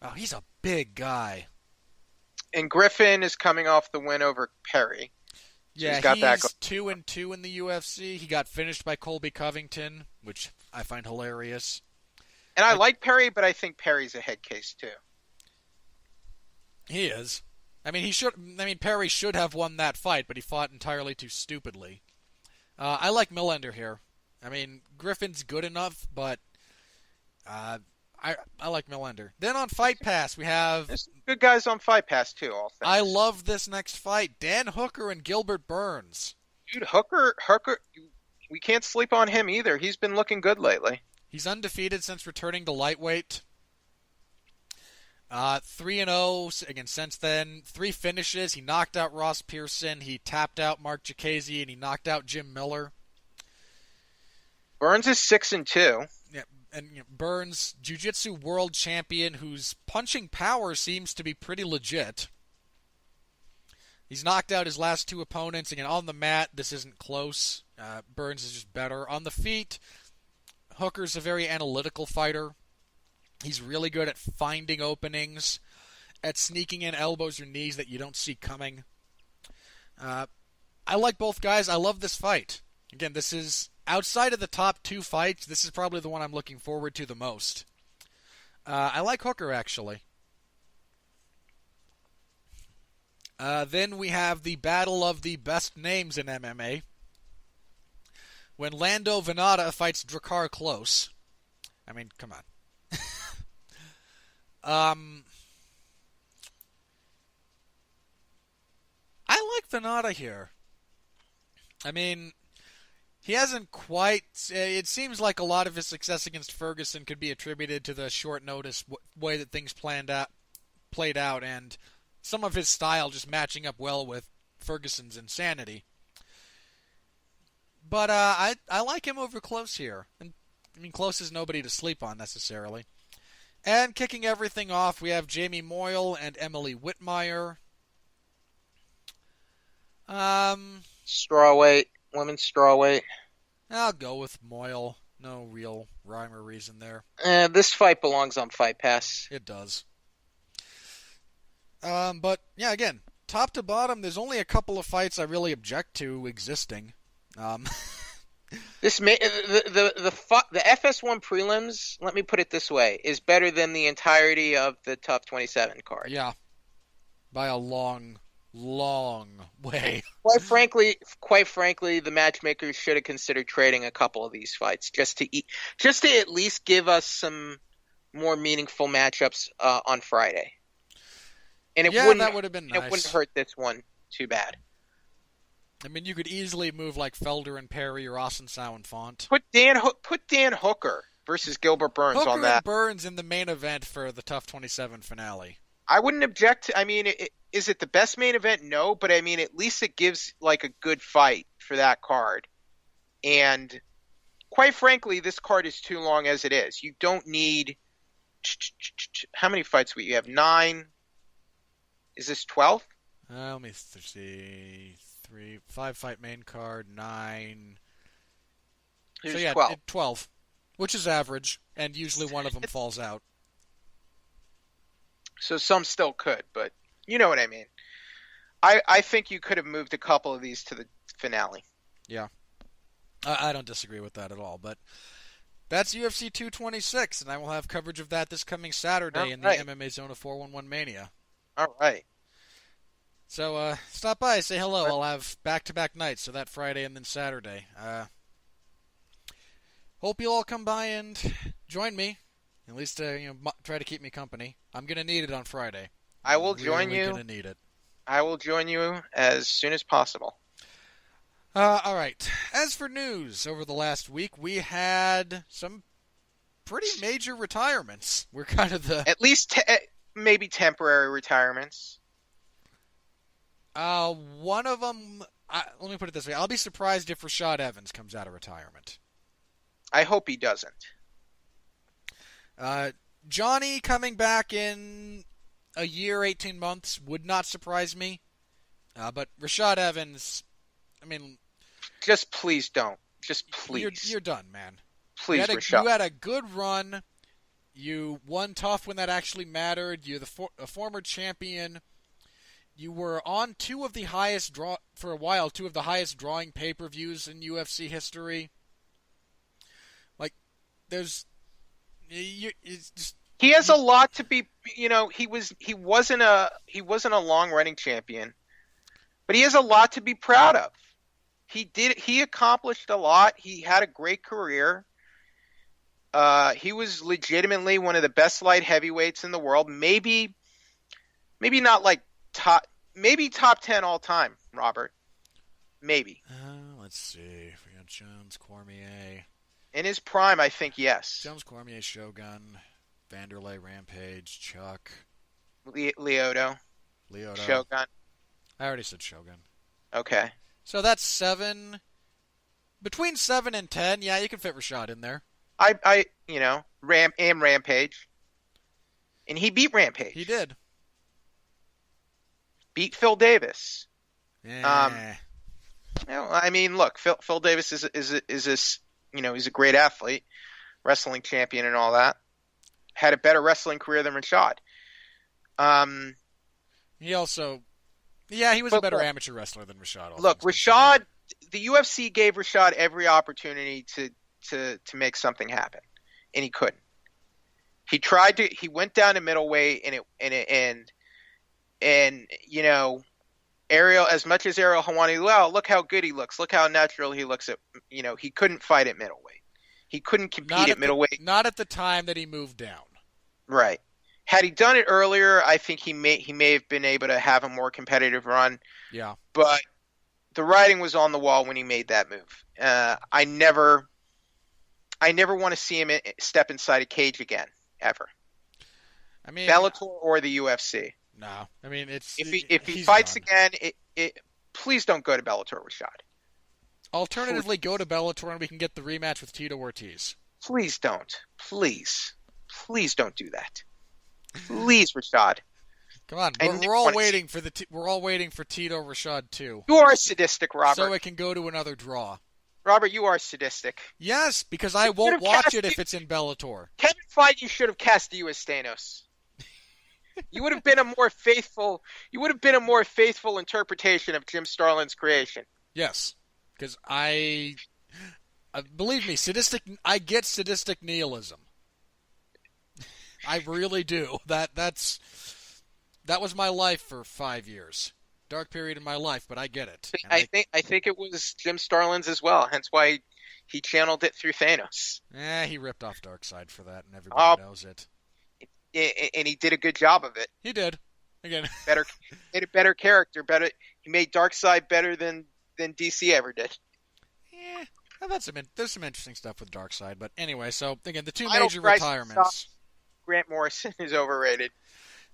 Oh, he's a big guy. And Griffin is coming off the win over Perry. So Yeah, he's got that he's 2-2 in the UFC. He got finished by Colby Covington, which I find hilarious. And I like Perry, but I think Perry's a head case too. He is. I mean, Perry should have won that fight, but he fought entirely too stupidly. I like Millender here. I mean, Griffin's good enough, but I like Millender. Then on Fight Pass, we have. There's some good guys on Fight Pass too. All things. I love this next fight: Dan Hooker and Gilbert Burns. Dude, Hooker, we can't sleep on him either. He's been looking good lately. He's undefeated since returning to lightweight. 3-0 again since then. 3 finishes. He knocked out Ross Pearson. He tapped out Mark Jacasey, and he knocked out Jim Miller. Burns is 6-2. Yeah, and Burns, jiu-jitsu world champion, whose punching power seems to be pretty legit. He's knocked out his last 2 opponents. Again, on the mat, this isn't close. Burns is just better. On the feet, Hooker's a very analytical fighter. He's really good at finding openings, at sneaking in elbows or knees that you don't see coming. I like both guys. I love this fight. Again, this is, outside of the top 2 fights, this is probably the one I'm looking forward to the most. I like Hooker, actually. Then we have the battle of the best names in MMA. When Lando Venata fights Drakkar Klose. I mean, come on. I like Venata here. I mean, he hasn't quite. It seems like a lot of his success against Ferguson could be attributed to the short notice way that things played out, and some of his style just matching up well with Ferguson's insanity. But I like him over Klose here. And I mean, Klose is nobody to sleep on necessarily. And kicking everything off, we have Jamie Moyle and Emily Whitmire. Strawweight, women's strawweight. I'll go with Moyle. No real rhyme or reason there. This fight belongs on Fight Pass. It does. But yeah, again, top to bottom, there's only a couple of fights I really object to existing. The FS1 prelims, let me put it this way, is better than the entirety of the TUF 27 card. Yeah, by a long way. Quite frankly, the matchmakers should have considered trading a couple of these fights just to at least give us some more meaningful matchups on Friday. And that would have been nice. It wouldn't hurt this one too bad. I mean, you could easily move like Felder and Perry or Austin Sow and Font. Put Dan Hooker versus Gilbert Burns Hooker on that. and Burns in the main event for the TUF 27 finale. I wouldn't object to. I mean, is it the best main event? No, but I mean, at least it gives like a good fight for that card. And quite frankly, this card is too long as it is. You don't need. How many fights will you have? 9. Is this 12? Let me see. 5-fight main card, 9. Here's so yeah, 12. 12, which is average, and usually one of them falls out. So some still could, but you know what I mean. I think you could have moved a couple of these to the finale. Yeah. I don't disagree with that at all, but that's UFC 226, and I will have coverage of that this coming Saturday in the MMA Zone of 411 Mania. All right. So stop by, say hello. I'll have back-to-back nights, so that Friday and then Saturday. Hope you'll all come by and join me. At least try to keep me company. I'm gonna need it on Friday. I will join Really you. Gonna need it. I will join you as soon as possible. All right. As for news, over the last week, we had some pretty major retirements. We're kind of the At least maybe temporary retirements. one of them. Let me put it this way: I'll be surprised if Rashad Evans comes out of retirement. I hope he doesn't. Johnny coming back in a year, 18 months would not surprise me. But Rashad Evans, I mean, just please don't. Just please. You're done, man. Please, Rashad. You had a good run. You won tough when that actually mattered. You're a former champion. You were on two of the highest drawing pay-per-views in UFC history. Like, he has a lot to be. He wasn't a long-running champion, but he has a lot to be proud of. He accomplished a lot. He had a great career. He was legitimately one of the best light heavyweights in the world. Maybe not like top 10 all time, Robert. Maybe. Let's see. We got Jones, Cormier. In his prime, I think yes. Jones, Cormier, Shogun, Vanderlei, Rampage, Chuck. Lyoto. Shogun. I already said Shogun. Okay. So that's 7. Between 7 and 10, yeah, you can fit Rashad in there. Rampage. And he beat Rampage. He did. Beat Phil Davis. Yeah. Look, Phil Davis is he's a great athlete, wrestling champion and all that. Had a better wrestling career than Rashad. He was a better amateur wrestler than Rashad. Look, Rashad, the UFC gave Rashad every opportunity to make something happen, and he couldn't. He went down to middleweight, and Ariel, as much as Ariel Helwani, well, look how good he looks. Look how natural he looks he couldn't fight at middleweight. He couldn't compete at middleweight. Not at the time that he moved down. Right. Had he done it earlier, I think he may have been able to have a more competitive run. Yeah. But the writing was on the wall when he made that move. I never want to see him step inside a cage again, ever. I mean, Bellator or the UFC. No, I mean it's if he fights again, please don't go to Bellator, Rashad. Alternatively, go to Bellator and we can get the rematch with Tito Ortiz. Please don't. Please don't do that. Please, Rashad. Come on, we're all waiting for Tito Rashad too. You are sadistic, Robert. So it can go to another draw. Robert, you are sadistic. Yes, because I won't watch it if it's in Bellator. Kevin Feige should have cast you as Thanos. You would have been a more faithful interpretation of Jim Starlin's creation. Yes, because believe me, I get sadistic nihilism. I really do. That was my life for 5 years. Dark period in my life, but I get it. I think it was Jim Starlin's as well, hence why he channeled it through Thanos. He ripped off Darkseid for that, and everybody knows it. And he did a good job of it. He did. Again, made a better character. He made Darkseid better than DC ever did. Yeah, there's some interesting stuff with Darkseid, but anyway. So again, the two major retirements. Grant Morrison is overrated.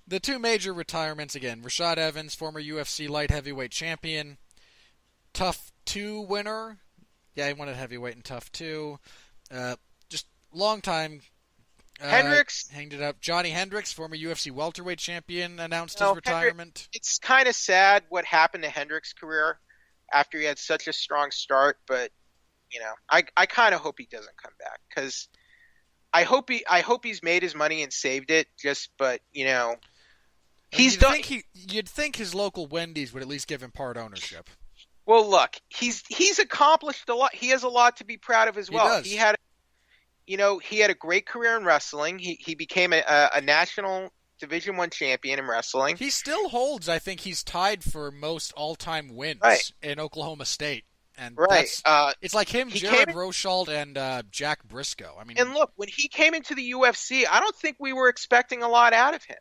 The two major retirements again: Rashad Evans, former UFC light heavyweight champion, TUF 2 winner. Yeah, he won at heavyweight in TUF 2. Just long time. Hendricks hanged it up. Johnny Hendricks, former UFC welterweight champion, announced his retirement. It's kind of sad what happened to Hendricks' career after he had such a strong start, but I kind of hope he doesn't come back because I hope he's made his money and saved it. You'd think his local Wendy's would at least give him part ownership. Well, look, he's accomplished a lot. He has a lot to be proud of as well. He had a great career in wrestling. He became a national Division I champion in wrestling. He still holds, I think he's tied for most all-time wins in Oklahoma State And Right. it's like him, He Jared came Roshold, and Jack Briscoe. I mean, and look, when he came into the UFC, I don't think we were expecting a lot out of him.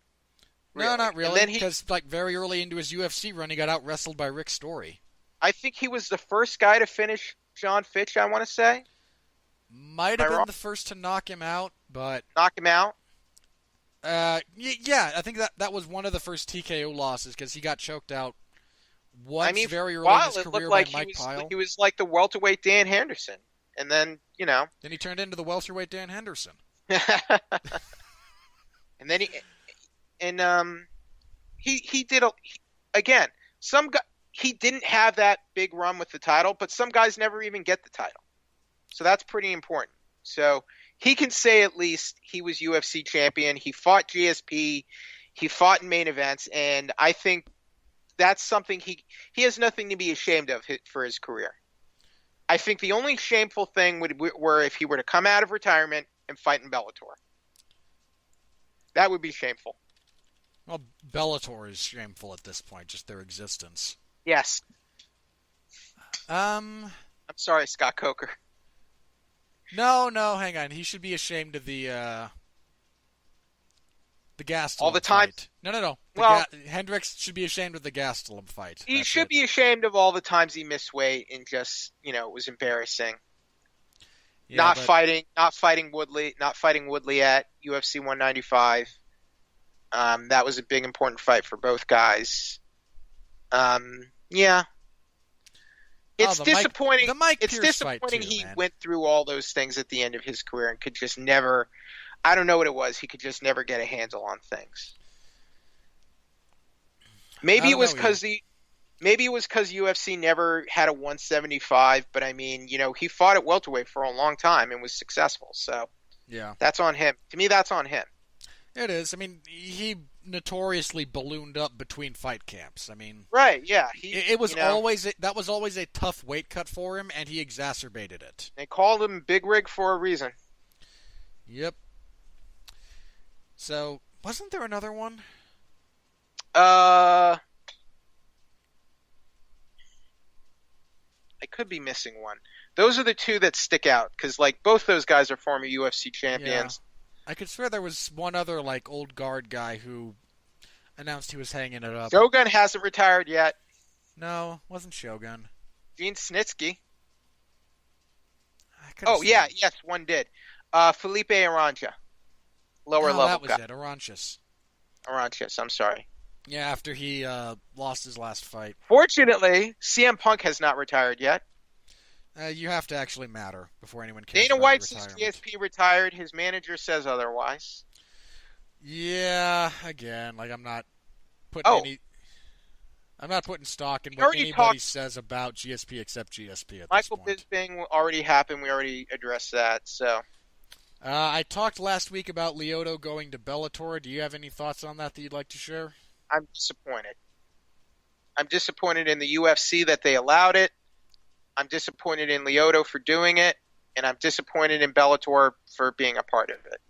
no, Really. not And really, then because like very early into his UFC run, he got out wrestled by Rick Story. I think he was the first guy to finish John Fitch, I want to say. Might Am have I been wrong? the first to knock him out, but Knock him out. yeah, I think that was one of the first TKO losses because he got choked out once I mean, for very a early in while his it career looked by like Mike Pyle. he was like the welterweight Dan Henderson. And then, Then he turned into the welterweight Dan Henderson. and then he did again, he didn't have that big run with the title, but some guys never even get the title. So that's pretty important. So he can say at least he was UFC champion. He fought GSP. He fought in main events. And I think that's something he has nothing to be ashamed of for his career. I think the only shameful thing were if he were to come out of retirement and fight in Bellator. That would be shameful. Well, Bellator is shameful at this point, just their existence. Yes. I'm sorry, Scott Coker. No, hang on. He should be ashamed of the Gastelum all the time. fight. No. Well, Hendricks should be ashamed of the Gastelum fight. He should be ashamed of all the times he missed weight and just, it was embarrassing. Yeah, not fighting Woodley at UFC 195. That was a big important fight for both guys. Yeah. It's disappointing. It's disappointing he went through all those things at the end of his career and could just never. I don't know what it was. He could just never get a handle on things. Maybe it was because UFC never had a 175. But I mean, he fought at welterweight for a long time and was successful. So yeah, that's on him. To me, that's on him. It is. I mean, he notoriously ballooned up between fight camps. I mean, right? Yeah, it was always a tough weight cut for him, and he exacerbated it. They called him Big Rig for a reason. Yep. So, wasn't there another one? I could be missing one. Those are the two that stick out because, like, both those guys are former UFC champions. Yeah. I could swear there was one other, like, old guard guy who announced he was hanging it up. Shogun hasn't retired yet. No, wasn't Shogun. Gene Snitsky. Yes, one did. Felipe Aranja. Lower level that was guy. it, Aranches. Aranches, I'm sorry. Yeah, after he lost his last fight. Fortunately, CM Punk has not retired yet. You have to actually matter before anyone cares Dana about White retirement. says GSP retired. His manager says otherwise. Yeah, again, like I'm not putting stock in what anybody says about GSP except GSP at Michael this point. Bisping already happened. We already addressed that. So I talked last week about Lyoto going to Bellator. Do you have any thoughts on that you'd like to share? I'm disappointed. I'm disappointed in the UFC that they allowed it. I'm disappointed in Lyoto for doing it, and I'm disappointed in Bellator for being a part of it.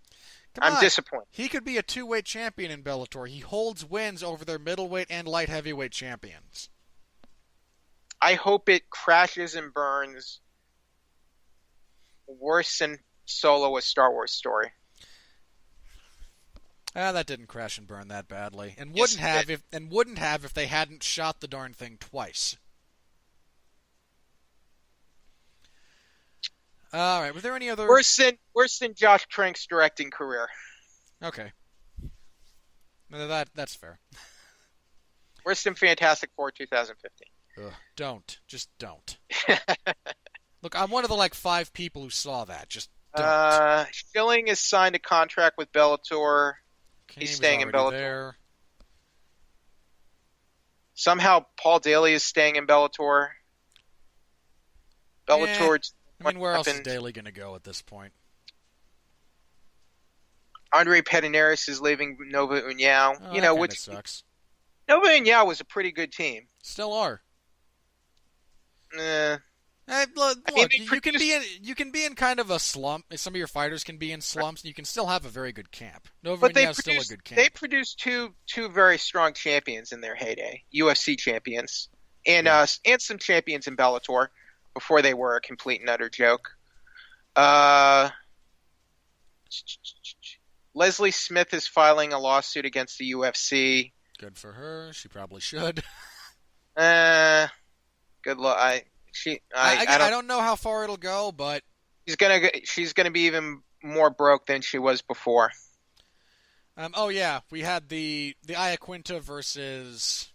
I'm disappointed. He could be a two-weight champion in Bellator. He holds wins over their middleweight and light heavyweight champions. I hope it crashes and burns worse than Solo: A Star Wars Story. That didn't crash and burn that badly, and Yes, wouldn't have if they hadn't shot the darn thing twice. All right. Was there any other worse than Josh Trank's directing career? Okay. That's fair. Worse than Fantastic Four 2015. Just don't. Look, I'm one of the 5 people who saw that. Just don't. Schilling has signed a contract with Bellator. He's staying in Bellator. There. Somehow Paul Daly is staying in Bellator. Bellator. Where else is Daly going to go at this point? Andre Pederneiras is leaving Nova União. Which sucks. Nova União was a pretty good team. Still are. Look, you can be in kind of a slump. Some of your fighters can be in slumps, and you can still have a very good camp. Nova União is still a good camp. They produced two very strong champions in their heyday, UFC champions, and some champions in Bellator. before they were a complete and utter joke. Leslie Smith is filing a lawsuit against the UFC. Good for her. She probably should. Good luck. I don't know how far it'll go, but she's gonna be even more broke than she was before. Oh yeah, we had the Iaquinta versus.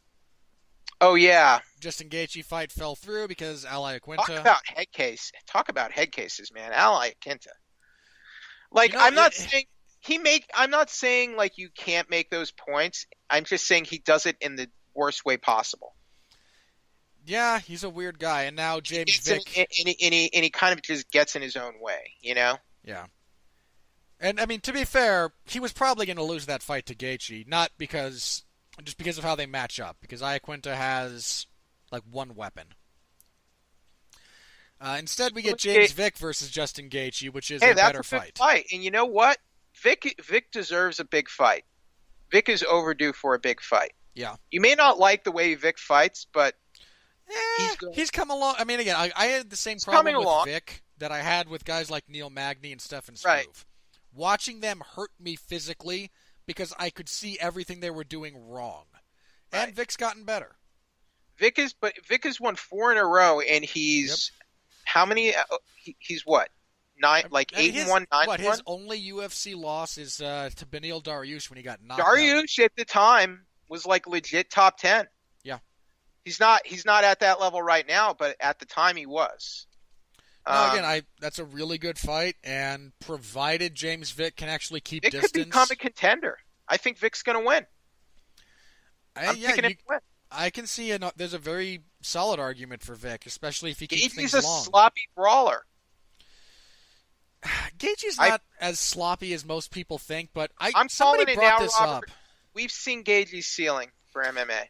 Oh yeah, Justin Gaethje fight fell through because Al Iaquinta. Talk about head cases, man. Al Iaquinta. Like, I'm not saying like you can't make those points. I'm just saying he does it in the worst way possible. Yeah, he's a weird guy, and now James Vick. And he kind of just gets in his own way, you know? Yeah. And, I mean, to be fair, he was probably going to lose that fight to Gaethje, just because of how they match up, because Iaquinta has, like, one weapon. Instead, we get James Vick versus Justin Gaethje, which is a better fight. And you know what? Vick deserves a big fight. Vick is overdue for a big fight. Yeah. You may not like the way Vick fights, but he's come along. I mean, again, I had the same problem with Vick that I had with guys like Neil Magny and Stefan Struve. Right. Watching them hurt me physically because I could see everything they were doing wrong. Right. And Vick's gotten better. Vick has won 4 in a row, and he's how many? He's what? 9, like 8-1, 9-1. What, his only UFC loss is to Beneil Dariush when he got knocked out. Dariush at the time was like legit top 10. Yeah. He's not at that level right now, but at the time he was. No, again, that's a really good fight, and provided James Vick can actually keep distance, it could become a contender. I think Vick's going to win. I'm picking him to win. I can see there's a very solid argument for Vick, especially if he keeps things long. He's a sloppy brawler. Gaethje's not as sloppy as most people think, but somebody brought this up. We've seen Gaethje's ceiling for MMA.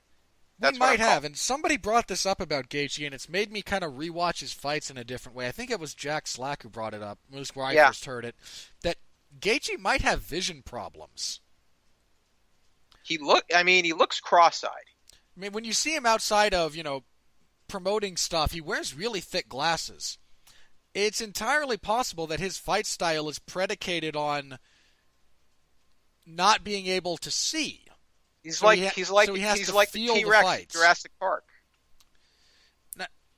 We might have, and somebody brought this up about Gaethje, and it's made me kind of rewatch his fights in a different way. I think it was Jack Slack who brought it up, at least where I first heard it, that Gaethje might have vision problems. He looks cross-eyed. I mean, when you see him outside of, promoting stuff, he wears really thick glasses. It's entirely possible that his fight style is predicated on not being able to see. He's like the T-Rex in Jurassic Park.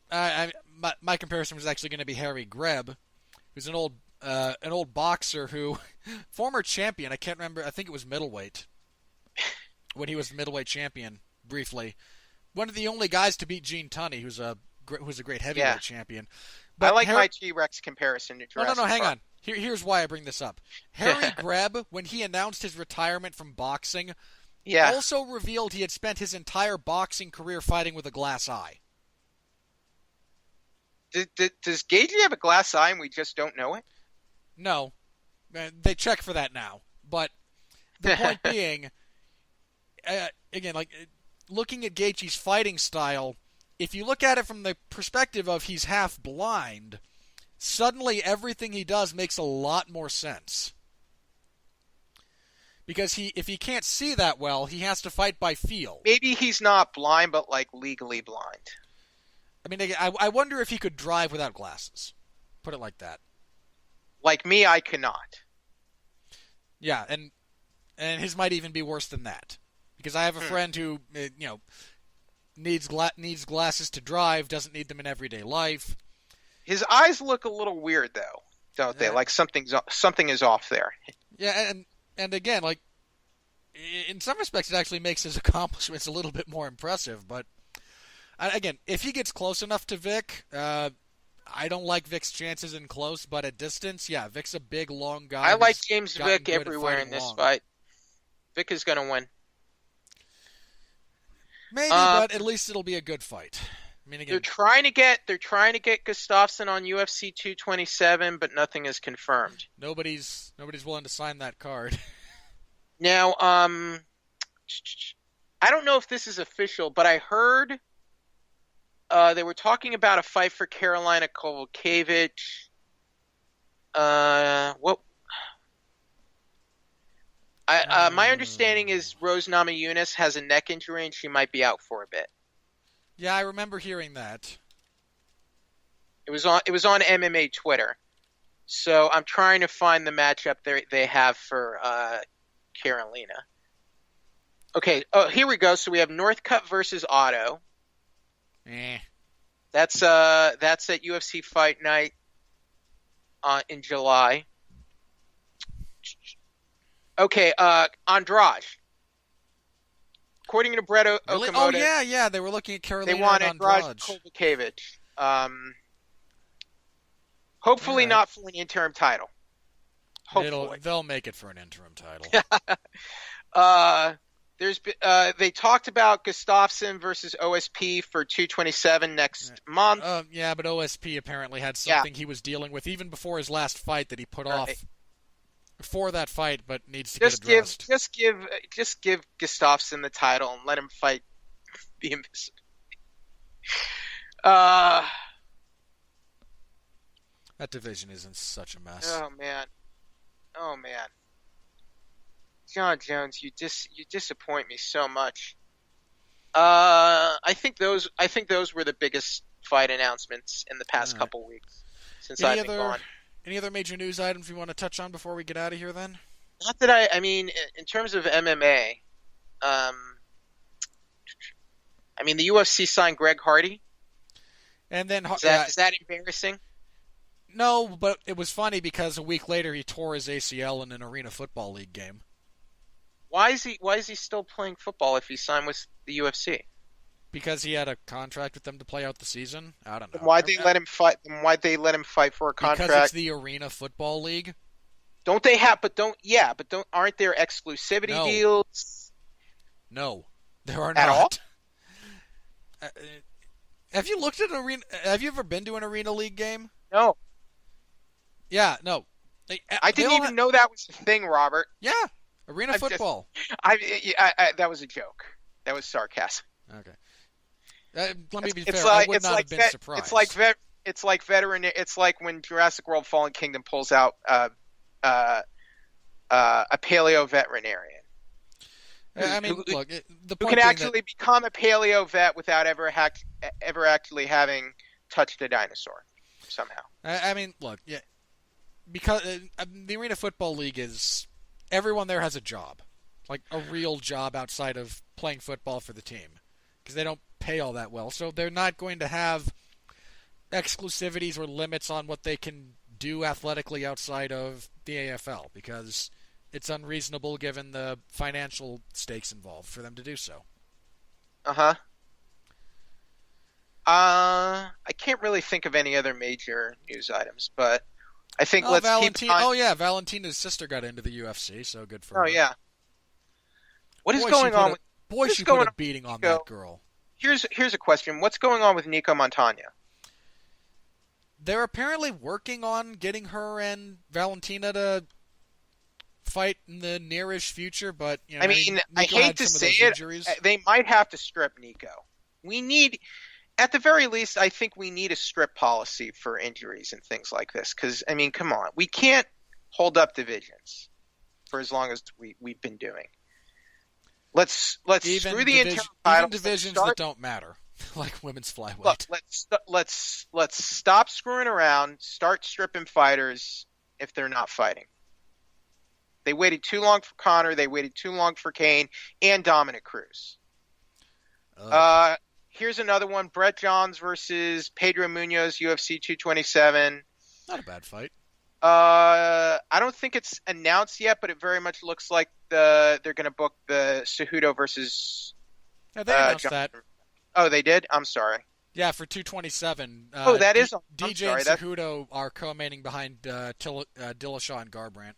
My comparison was actually going to be Harry Greb, who's an old boxer who, former champion. I can't remember. I think it was middleweight when he was the middleweight champion briefly. One of the only guys to beat Gene Tunney, who's a great heavyweight champion. But I like my T-Rex comparison to Jurassic Park. Hang on. Here's why I bring this up. Harry Greb, when he announced his retirement from boxing, also revealed he had spent his entire boxing career fighting with a glass eye. Does Gaethje have a glass eye and we just don't know it? No. They check for that now. But the point being, again, like looking at Gaethje's fighting style, if you look at it from the perspective of he's half blind, suddenly everything he does makes a lot more sense. Because if he can't see that well, he has to fight by feel. Maybe he's not blind, but like legally blind. I mean, I wonder if he could drive without glasses. Put it like that. Like me, I cannot. Yeah, and his might even be worse than that. Because I have a friend who, needs glasses to drive, doesn't need them in everyday life. His eyes look a little weird, though, don't they? Like something is off there. Yeah, and again, like, in some respects, it actually makes his accomplishments a little bit more impressive. But, again, if he gets close enough to Vick, I don't like Vick's chances in close, but at distance, Vick's a big, long guy. I like James Vick everywhere in this fight. Vick is going to win. Maybe, but at least it'll be a good fight. I mean, again, they're trying to get Gustafsson on UFC 227, but nothing is confirmed. Nobody's willing to sign that card. Now, I don't know if this is official, but I heard they were talking about a fight for Carolina Kovalkiewicz. My understanding is Rose Namajunas has a neck injury and she might be out for a bit. Yeah, I remember hearing that. It was on MMA Twitter. So I'm trying to find the matchup they have for Carolina. Okay, here we go. So we have Northcutt versus Otto. That's at UFC Fight Night in July. Okay, Andrade. According to Brett Really? Okamoto, Oh yeah, they were looking at Carolina they want and Andrade Andrade. Kovacevic. Hopefully not for an interim title. Hopefully. They'll make it for an interim title. They talked about Gustafsson versus OSP for 227 next month. Yeah, but OSP apparently had something he was dealing with even before his last fight that he put off for that fight, but needs to get addressed. Just give Gustafsson the title and let him fight the Invisible. That division is in such a mess. Oh man. John Jones, you disappoint me so much. I think those were the biggest fight announcements in the past couple weeks since I've been gone. Any other major news items we want to touch on before we get out of here then? Not that I mean, in terms of MMA, the UFC signed Greg Hardy. And then is that embarrassing? No, but it was funny because a week later he tore his ACL in an Arena Football League game. Why is he still playing football if he signed with the UFC? Because he had a contract with them to play out the season. I don't know. Then why'd they let him fight? Why'd they let him fight for a contract? Because it's the Arena Football League. Aren't there exclusivity deals? No, there are not. At all? Have you looked at an arena? Have you ever been to an Arena League game? No. Yeah, no. I didn't even know that was a thing, Robert. Yeah, Arena Football. That was a joke. That was sarcasm. Okay. Let me be fair. I would not have been surprised. It's like when Jurassic World: Fallen Kingdom pulls out a paleo veterinarian. Look, the point who can actually become a paleo vet without ever actually having touched a dinosaur somehow. Look, yeah, because the Arena Football League is everyone there has a job, like a real job outside of playing football for the team, because they don't pay all that well. So they're not going to have exclusivities or limits on what they can do athletically outside of the AFL, because it's unreasonable given the financial stakes involved for them to do so. I can't really think of any other major news items, but I think Valentina's sister got into the UFC, so good for her. Oh yeah. What is going on? She put a beating on that girl. Here's a question. What's going on with Nico Montano? They're apparently working on getting her and Valentina to fight in the nearish future, but I hate to say it, they might have to strip Nico. At the very least, I think we need a strip policy for injuries and things like this. Because come on, we can't hold up divisions for as long as we've been doing. Let's screw the interim title. Even divisions that don't matter, like women's flyweight. Look, let's stop screwing around. Start stripping fighters if they're not fighting. They waited too long for Conor. They waited too long for Kane and Dominic Cruz. Here's another one. Brett Johns versus Pedro Munoz, UFC 227. Not a bad fight. I don't think it's announced yet, but it very much looks like they're going to book the Cejudo versus... Yeah, they announced that. Oh, they did? I'm sorry. Yeah, for 227. That is... DJ and Cejudo are co-mating behind Dillashaw and Garbrandt.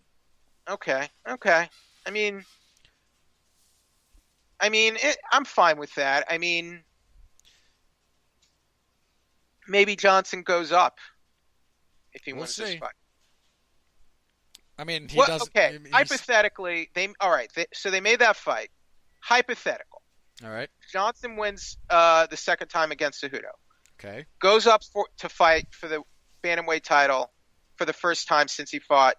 Okay. I'm fine with that. Maybe Johnson goes up if he wins this fight. He doesn't. Okay. Hypothetically, so they made that fight. Hypothetical. All right. Johnson wins the second time against Cejudo. Okay. Goes up to fight for the bantamweight title for the first time since he fought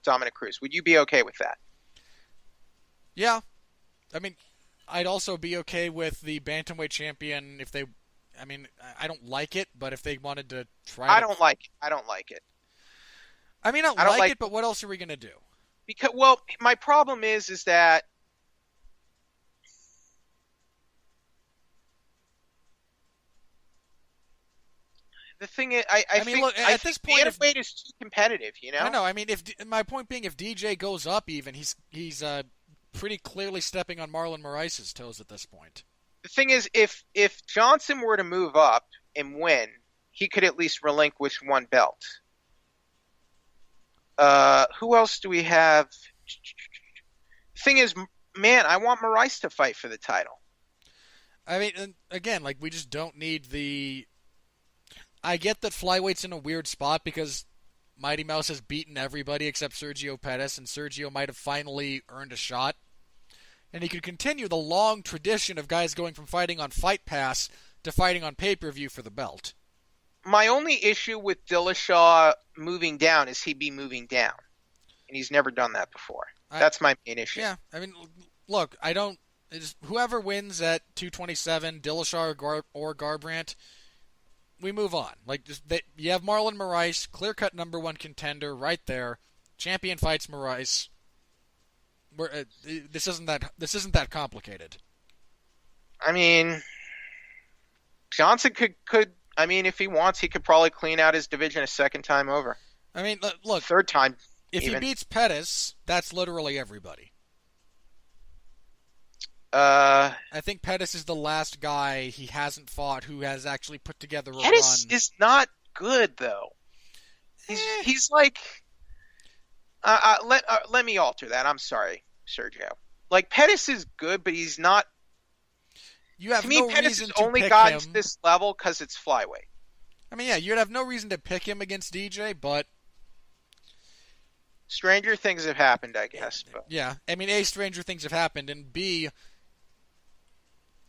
Dominic Cruz. Would you be okay with that? Yeah. I'd also be okay with the bantamweight champion if they I mean, I don't like it, but if they wanted to try I to... don't like it. I don't like it. I mean, I don't like it, but what else are we going to do? Because, well, my problem is that the thing is, I mean, look, at this point, bantamweight is too competitive, you know? I know. I mean, my point being, if DJ goes up even, he's pretty clearly stepping on Marlon Moraes' toes at this point. The thing is, if Johnson were to move up and win, he could at least relinquish one belt. Who else do we have? The thing is, man, I want Moraes to fight for the title. I mean, again, like, we just don't need the... I get that Flyweight's in a weird spot because Mighty Mouse has beaten everybody except Sergio Pettis, and Sergio might have finally earned a shot. And he could continue the long tradition of guys going from fighting on Fight Pass to fighting on pay-per-view for the belt. My only issue with Dillashaw moving down is he be moving down. And he's never done that before. That's my main issue. Yeah, I mean, look, I don't... whoever wins at 227, Dillashaw or Garbrandt, we move on. Like, you have Marlon Moraes, clear-cut number one contender right there. Champion fights Moraes. This isn't that complicated. I mean, Johnson could. I mean, if he wants, he could probably clean out his division a second time over. I mean, look, third time. If he beats Pettis, that's literally everybody. I think Pettis is the last guy he hasn't fought who has actually put together a run. Pettis is not good though. He's like. Let me alter that. I'm sorry, Sergio. Like, Pettis is good, but he's not. You have to me, no Pettis reason has to only pick gotten him. to this level because it's flyweight. I mean, yeah, you'd have no reason to pick him against DJ, but stranger things have happened, I guess. But. Yeah, I mean, A, stranger things have happened, and B,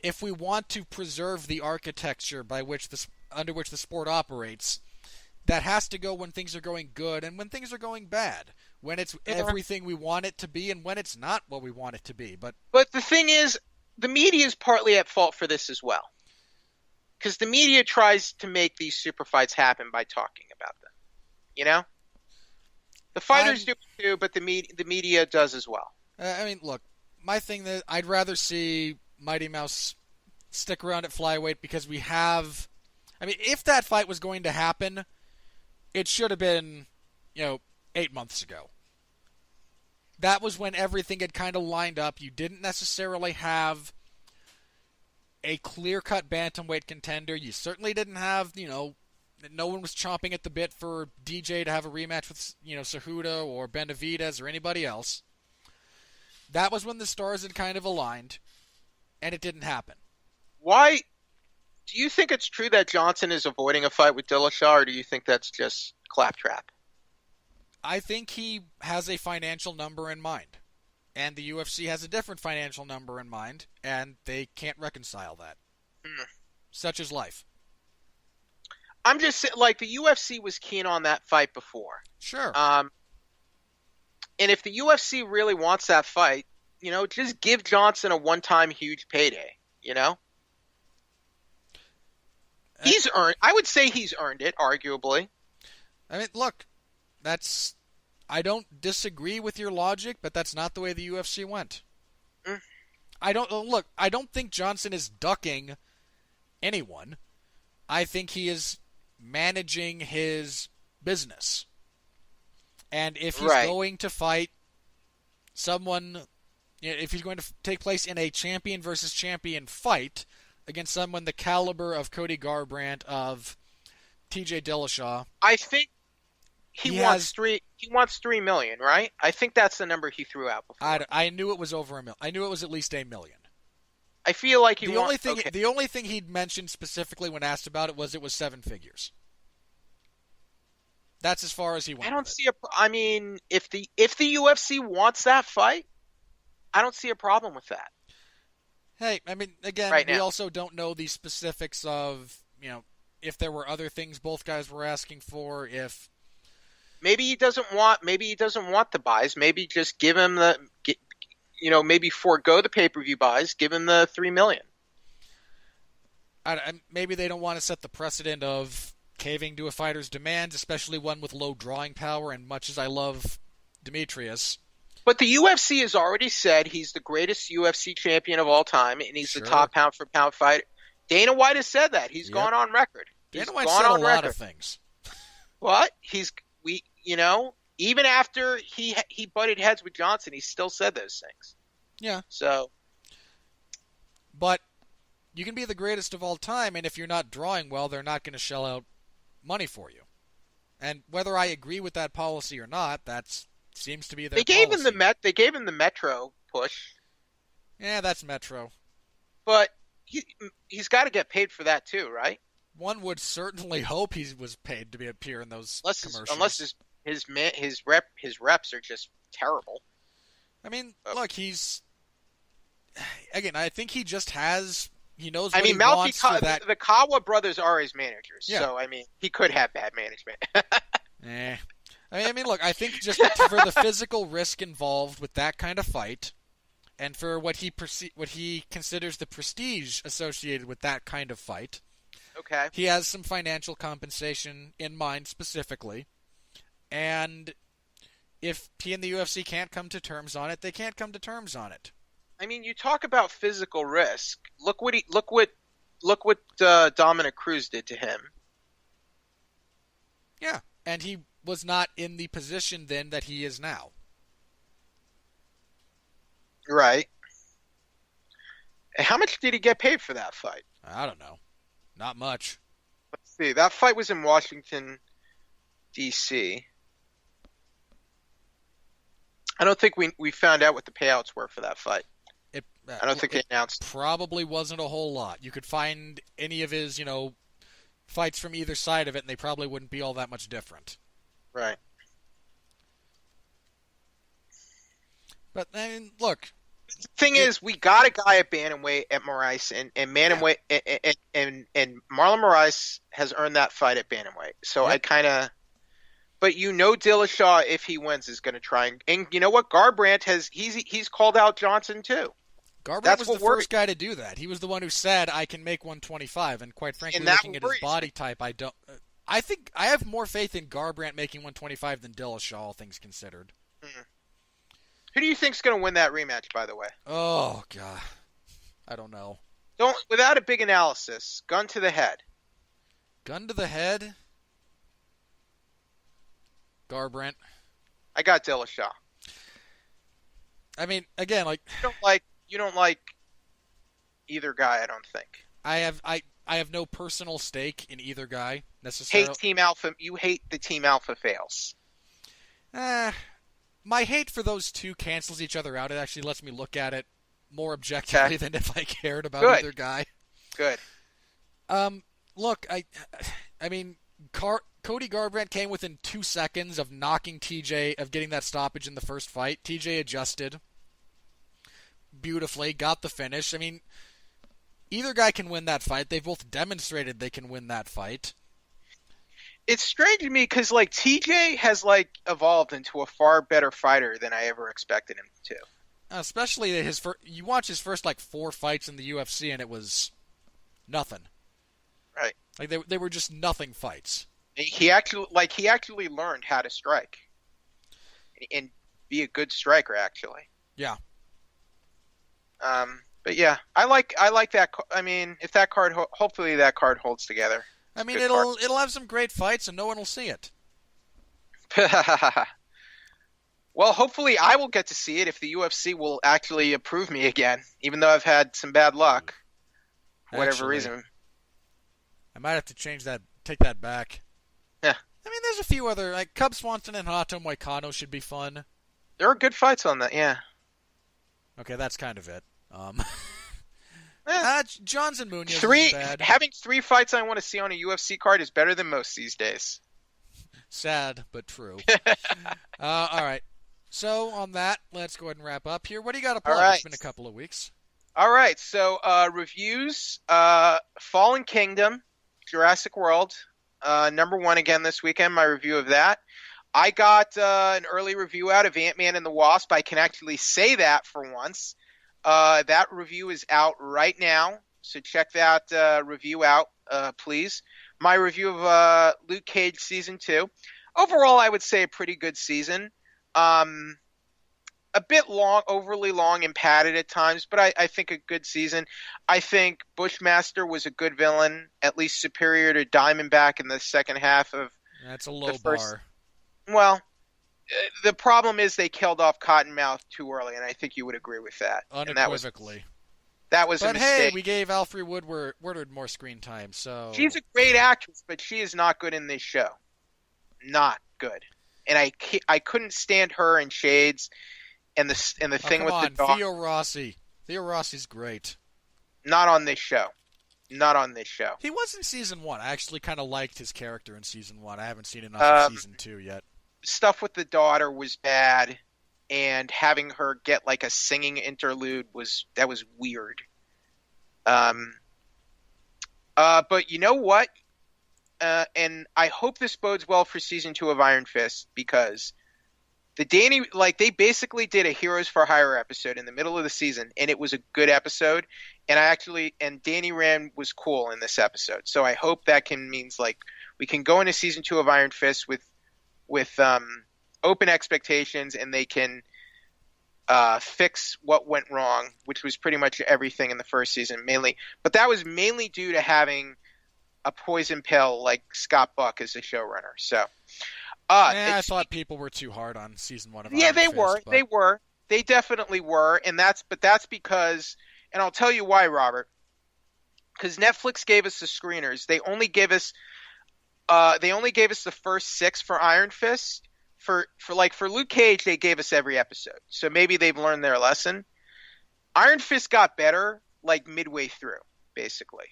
if we want to preserve the architecture under which the sport operates, that has to go when things are going good and when things are going bad. When it's everything we want it to be and when it's not what we want it to be. But the thing is, the media is partly at fault for this as well. Because the media tries to make these super fights happen by talking about them. You know? The fighters do too, but the media does as well. I mean, look, my thing that I'd rather see Mighty Mouse stick around at flyweight because we have... I mean, if that fight was going to happen, it should have been, 8 months ago. That was when everything had kind of lined up. You didn't necessarily have a clear-cut bantamweight contender. You certainly didn't have, no one was chomping at the bit for DJ to have a rematch with, Cejudo or Benavidez or anybody else. That was when the stars had kind of aligned, and it didn't happen. Why? Do you think it's true that Johnson is avoiding a fight with Dillashaw, or do you think that's just claptrap? I think he has a financial number in mind, and the UFC has a different financial number in mind, and they can't reconcile that. Such is life. I'm just saying, like, the UFC was keen on that fight before. Sure. And if the UFC really wants that fight, just give Johnson a one-time huge payday, He's earned. I would say he's earned it, arguably. I mean, look, I don't disagree with your logic, but that's not the way the UFC went. I don't think Johnson is ducking anyone. I think he is managing his business. And if he's going to fight someone, if he's going to take place in a champion versus champion fight against someone the caliber of Cody Garbrandt, of TJ Dillashaw, I think he wants $3 million, right? I think that's the number he threw out before. I knew it was over $1 million. I knew it was at least $1 million. I feel like the only thing he'd mentioned specifically when asked about it was 7 figures. That's as far as he went. I don't see I mean, if the UFC wants that fight, I don't see a problem with that. Hey, I mean, again, we also don't know the specifics of, if there were other things both guys were asking for, if maybe he doesn't want the buys, maybe just give him maybe forego the pay-per-view buys, give him the $3 million. maybe they don't want to set the precedent of caving to a fighter's demands, especially one with low drawing power. And much as I love Demetrius, But the UFC has already said he's the greatest UFC champion of all time, and he's Sure. the top pound-for-pound fighter. Dana White has said that. He's Yep. gone on record. He's Dana White gone said a on lot record. of things. What? Even after he butted heads with Johnson, he still said those things. Yeah. So, But you can be the greatest of all time, and if you're not drawing well, they're not going to shell out money for you. And whether I agree with that policy or not, that seems to be their they gave policy. They gave him the Metro push, Yeah, that's Metro. but he's got to get paid for that too, right? One would certainly hope he was paid to appear in those commercials. Unless his reps are just terrible. I mean, look, I think he just has. He knows what he wants for that. The Kawa brothers are his managers, Yeah. so he could have bad management. Look, I think just for the physical risk involved with that kind of fight, and for what he considers the prestige associated with that kind of fight, Okay. he has some financial compensation in mind specifically. And if he and the UFC can't come to terms on it, they can't come to terms on it. You talk about physical risk. Look what Dominic Cruz did to him. Yeah, and he was not in the position then that he is now. Right. And how much did he get paid for that fight? I don't know. Not much. Let's see. That fight was in Washington, D.C. I don't think we found out what the payouts were for that fight. I don't think they announced. Probably wasn't a whole lot. You could find any of his, fights from either side of it, and they probably wouldn't be all that much different. Right. But look. The thing is, we got a guy at bantamweight at Moraes, and bantamweight, and Marlon Moraes has earned that fight at bantamweight. So Yep. But Dillashaw, if he wins, is going to try and you know what? Garbrandt he's called out Johnson too. Garbrandt was the first guy to do that. He was the one who said, "I can make 125," and quite frankly, looking at his body type, I don't. I think I have more faith in Garbrandt making 125 than Dillashaw, all things considered. Mm. Who do you think's going to win that rematch? By the way. Oh God, I don't know. Without a big analysis, gun to the head. Gun to the head. Garbrandt. I got Dillashaw. Again, you don't like either guy. I don't think. I have no personal stake in either guy necessarily. Hate Team Alpha. You hate the Team Alpha fails. My hate for those two cancels each other out. It actually lets me look at it more objectively than if I cared about either guy. Good. Look, Cody Garbrandt came within 2 seconds of knocking TJ, of getting that stoppage in the first fight. TJ adjusted beautifully, got the finish. Either guy can win that fight. They've both demonstrated they can win that fight. It's strange to me because TJ has evolved into a far better fighter than I ever expected him to. Especially you watch his first 4 fights in the UFC and it was nothing. Right. They were just nothing fights. He actually learned how to strike and be a good striker actually. Yeah. But yeah, I like that. If that card, hopefully that card holds together. It'll have some great fights and no one will see it. Well, hopefully I will get to see it if the UFC will actually approve me again, even though I've had some bad luck for whatever reason. I might have to take that back. Yeah. There's a few other, Cub Swanson and Hato Moicano should be fun. There are good fights on that, yeah. Okay, that's kind of it. Johns and Munoz is bad. Having 3 fights I want to see on a UFC card is better than most these days. Sad, but true. All right. So, on that, let's go ahead and wrap up here. What do you got to plug? Right. It's been a couple of weeks. All right, so reviews, Fallen Kingdom, Jurassic World, number 1 again this weekend, my review of that. I got an early review out of Ant-Man and the Wasp. I can actually say that for once. That review is out right now So check that review out, please. My review of Luke Cage Season 2. Overall, I would say a pretty good season. A bit long, overly long and padded at times, but I think a good season. I think Bushmaster was a good villain, at least superior to Diamondback in the second half of That's a low the first. bar. Well, the problem is they killed off Cottonmouth too early, and I think you would agree with that. Unequivocally. That was a But mistake. hey, we gave Alfre Woodward more screen time, so... She's a great actress, but she is not good in this show. Not good. And I couldn't stand her in Shades and the thing with the dog. Theo Rossi. Theo Rossi's great. Not on this show. Not on this show. He was in Season 1. I actually kind of liked his character in Season 1. I haven't seen enough of Season 2 yet. Stuff with the daughter was bad, and having her get like a singing interlude was weird. But you know what? And I hope this bodes well for Season 2 of Iron Fist, because they basically did a Heroes for Hire episode in the middle of the season, and it was a good episode. And Danny Rand was cool in this episode. So I hope that means like we can go into Season 2 of Iron Fist with open expectations, and they can fix what went wrong, which was pretty much everything in the first season, mainly. But that was mainly due to having a poison pill like Scott Buck as a showrunner. So, I thought people were too hard on Season 1 of Iron Fist. They were. They definitely were, and that's because, and I'll tell you why, Robert. Because Netflix gave us the screeners. They only gave us the first 6 for Iron Fist. For Luke Cage, they gave us every episode. So maybe they've learned their lesson. Iron Fist got better like midway through, basically.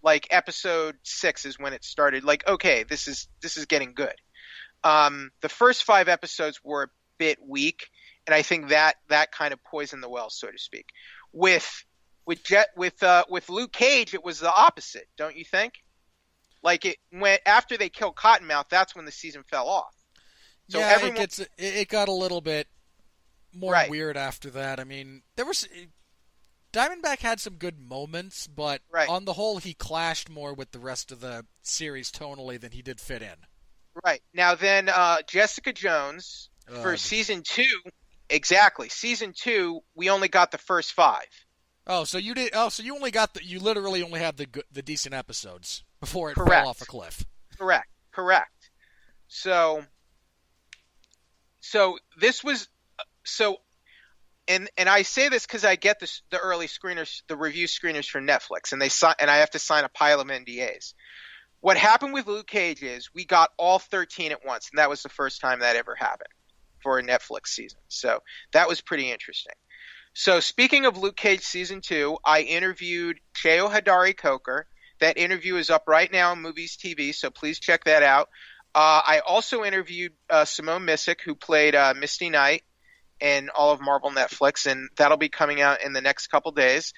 Like episode 6 is when it started. Like, okay, this is getting good. The first 5 episodes were a bit weak, and I think that kind of poisoned the well, so to speak. With Luke Cage, it was the opposite, don't you think? Like it went after they killed Cottonmouth, that's when the season fell off. So yeah, it got a little bit more weird after that. I mean, Diamondback had some good moments, but on the whole, he clashed more with the rest of the series tonally than he did fit in. Right. Now then, Jessica Jones for Season 2, exactly. Season 2, we only got the first 5. Oh, so you did. Oh, so you literally only had the decent episodes before it fell off a cliff. Correct. So this was and I say this because I get the early screeners, the review screeners for Netflix, and I have to sign a pile of NDAs. What happened with Luke Cage is we got all 13 at once, and that was the first time that ever happened for a Netflix season. So that was pretty interesting. So speaking of Luke Cage Season 2, I interviewed Cheo Hadari Coker. That interview is up right now on Movies TV, so please check that out. I also interviewed Simone Missick, who played Misty Knight in all of Marvel Netflix, and that'll be coming out in the next couple days.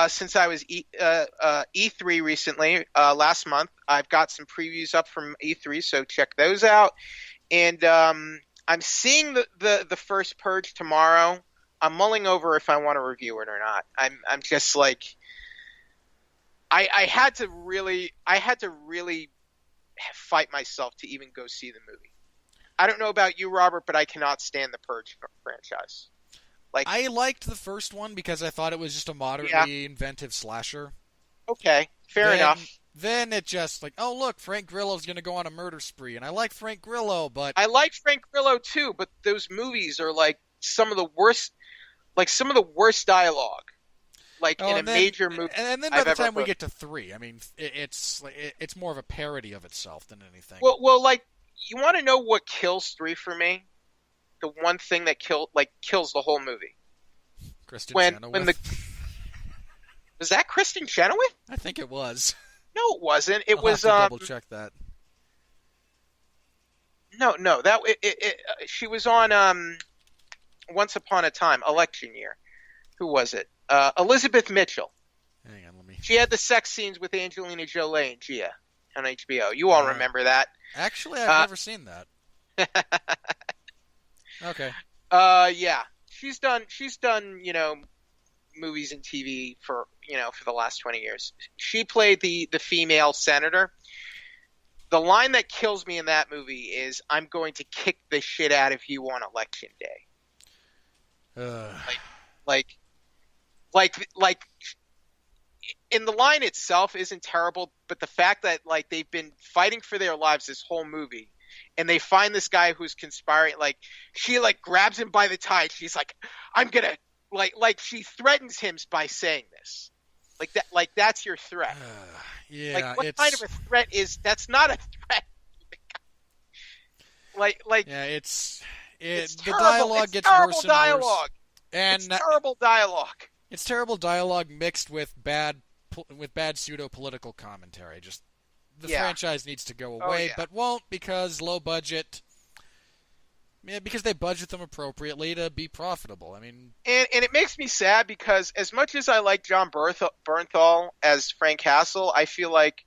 Since I was E3 recently, last month, I've got some previews up from E3, so check those out. And I'm seeing the first Purge tomorrow. I'm mulling over if I want to review it or not. I'm just like, I had to really fight myself to even go see the movie. I don't know about you, Robert, but I cannot stand the Purge franchise. Like, I liked the first one because I thought it was just a moderately inventive slasher. Okay, fair enough. Then it just like, oh look, Frank Grillo's going to go on a murder spree, and I like Frank Grillo, but I like Frank Grillo too, but those movies are like some of the worst dialogue, like in a major movie. And then by the time we get to 3, I mean, it's more of a parody of itself than anything. Well, like, you want to know what kills 3 for me? The one thing that kills the whole movie. Kristen Chenoweth. Was that Kristen Chenoweth? I think it was. No, it wasn't. It I'll was have to double check that. No, that she was on Once Upon a Time, election year. Who was it? Elizabeth Mitchell. Hang on, let me. She had the sex scenes with Angelina Jolie and Gia on HBO. You all remember that? Actually, I've never seen that. Okay. Yeah. She's done, movies and TV for, for the last 20 years. She played the female senator. The line that kills me in that movie is, "I'm going to kick the shit out of you on election day." Like, and the line itself isn't terrible, but the fact that they've been fighting for their lives this whole movie, and they find this guy who's conspiring, she grabs him by the tie. She's like, "I'm gonna," she threatens him by saying this. That's your threat. Yeah, what kind of a threat is? That's not a threat. It's the terrible. dialogue gets worse and worse. And it's terrible dialogue. It's terrible dialogue mixed with bad pseudo-political commentary. Just the franchise needs to go away, but won't because low budget. Yeah, because they budget them appropriately to be profitable. I mean, and it makes me sad because as much as I like John Bernthal as Frank Castle, I feel like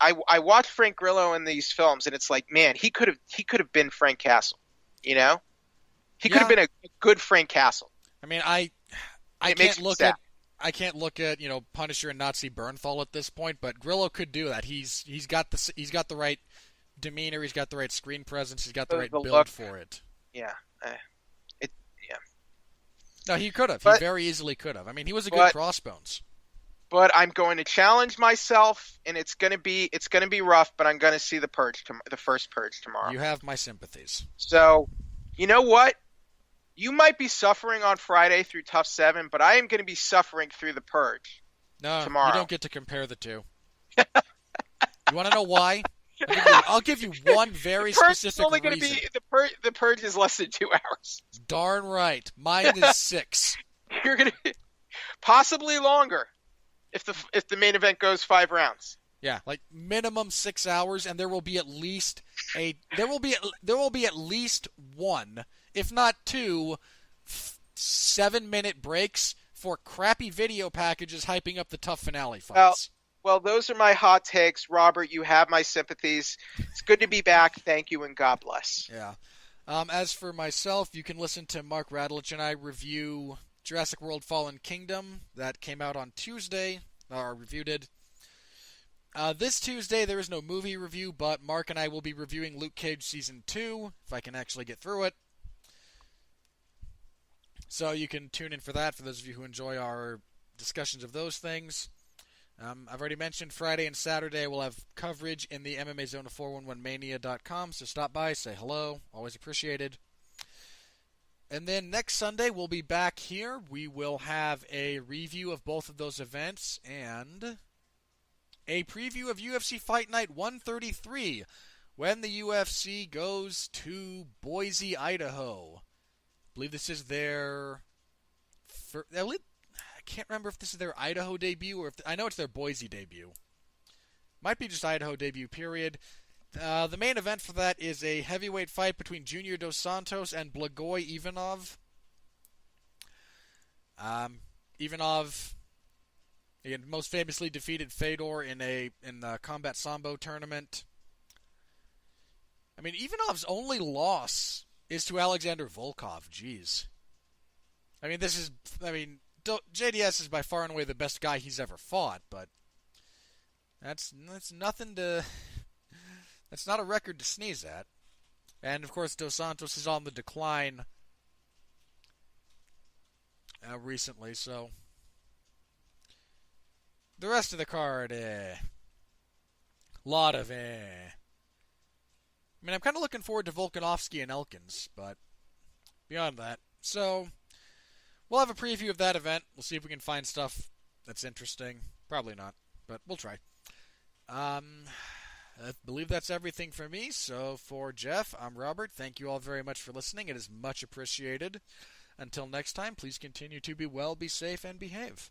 I watch Frank Grillo in these films, and it's like, man, he could have been Frank Castle. He could have been a good Frank Castle. I mean, I can't look at Punisher and Nazi Bernthal at this point, but Grillo could do that. He's got the right demeanor, he's got the right screen presence, he's got the right build look for it. Yeah. No, he could have. He very easily could have. I mean, he was a good Crossbones. But I'm going to challenge myself, and it's going to be rough, but I'm going to see the first Purge tomorrow. You have my sympathies. So, you know what? You might be suffering on Friday through TUF 7, but I am going to be suffering through the Purge tomorrow. You don't get to compare the two. You want to know why? I'll give you one very specific reason. The Purge is less than 2 hours. Darn right. Mine is 6. You're going to possibly longer if the main event goes 5 rounds. Yeah, minimum 6 hours, and there will be at least one, if not 2, 7-minute breaks for crappy video packages hyping up the TUF Finale fights. Well, those are my hot takes. Robert, you have my sympathies. It's good to be back. Thank you, and God bless. Yeah. As for myself, you can listen to Mark Radulich and I review Jurassic World Fallen Kingdom. That came out on Tuesday. Our review did. This Tuesday, there is no movie review, but Mark and I will be reviewing Luke Cage Season 2, if I can actually get through it. So you can tune in for that, for those of you who enjoy our discussions of those things. I've already mentioned Friday and Saturday we'll have coverage in the MMA Zone of 411mania.com, so stop by, say hello, always appreciated. And then next Sunday we'll be back here. We will have a review of both of those events and a preview of UFC Fight Night 133 when the UFC goes to Boise, Idaho. I believe this is their I can't remember if this is their Idaho debut or I know it's their Boise debut. Might be just Idaho debut, period. The main event for that is a heavyweight fight between Junior Dos Santos and Blagoy Ivanov. Ivanov, again, most famously defeated Fedor in the Combat Sambo tournament. I mean, Ivanov's only loss is to Alexander Volkov. Jeez. JDS is by far and away the best guy he's ever fought, but that's nothing to... That's not a record to sneeze at. And, of course, Dos Santos is on the decline recently, so... The rest of the card, lot of I mean, I'm kind of looking forward to Volkanovski and Elkins, but beyond that. So, we'll have a preview of that event. We'll see if we can find stuff that's interesting. Probably not, but we'll try. I believe that's everything for me. So for Jeff, I'm Robert. Thank you all very much for listening. It is much appreciated. Until next time, please continue to be well, be safe, and behave.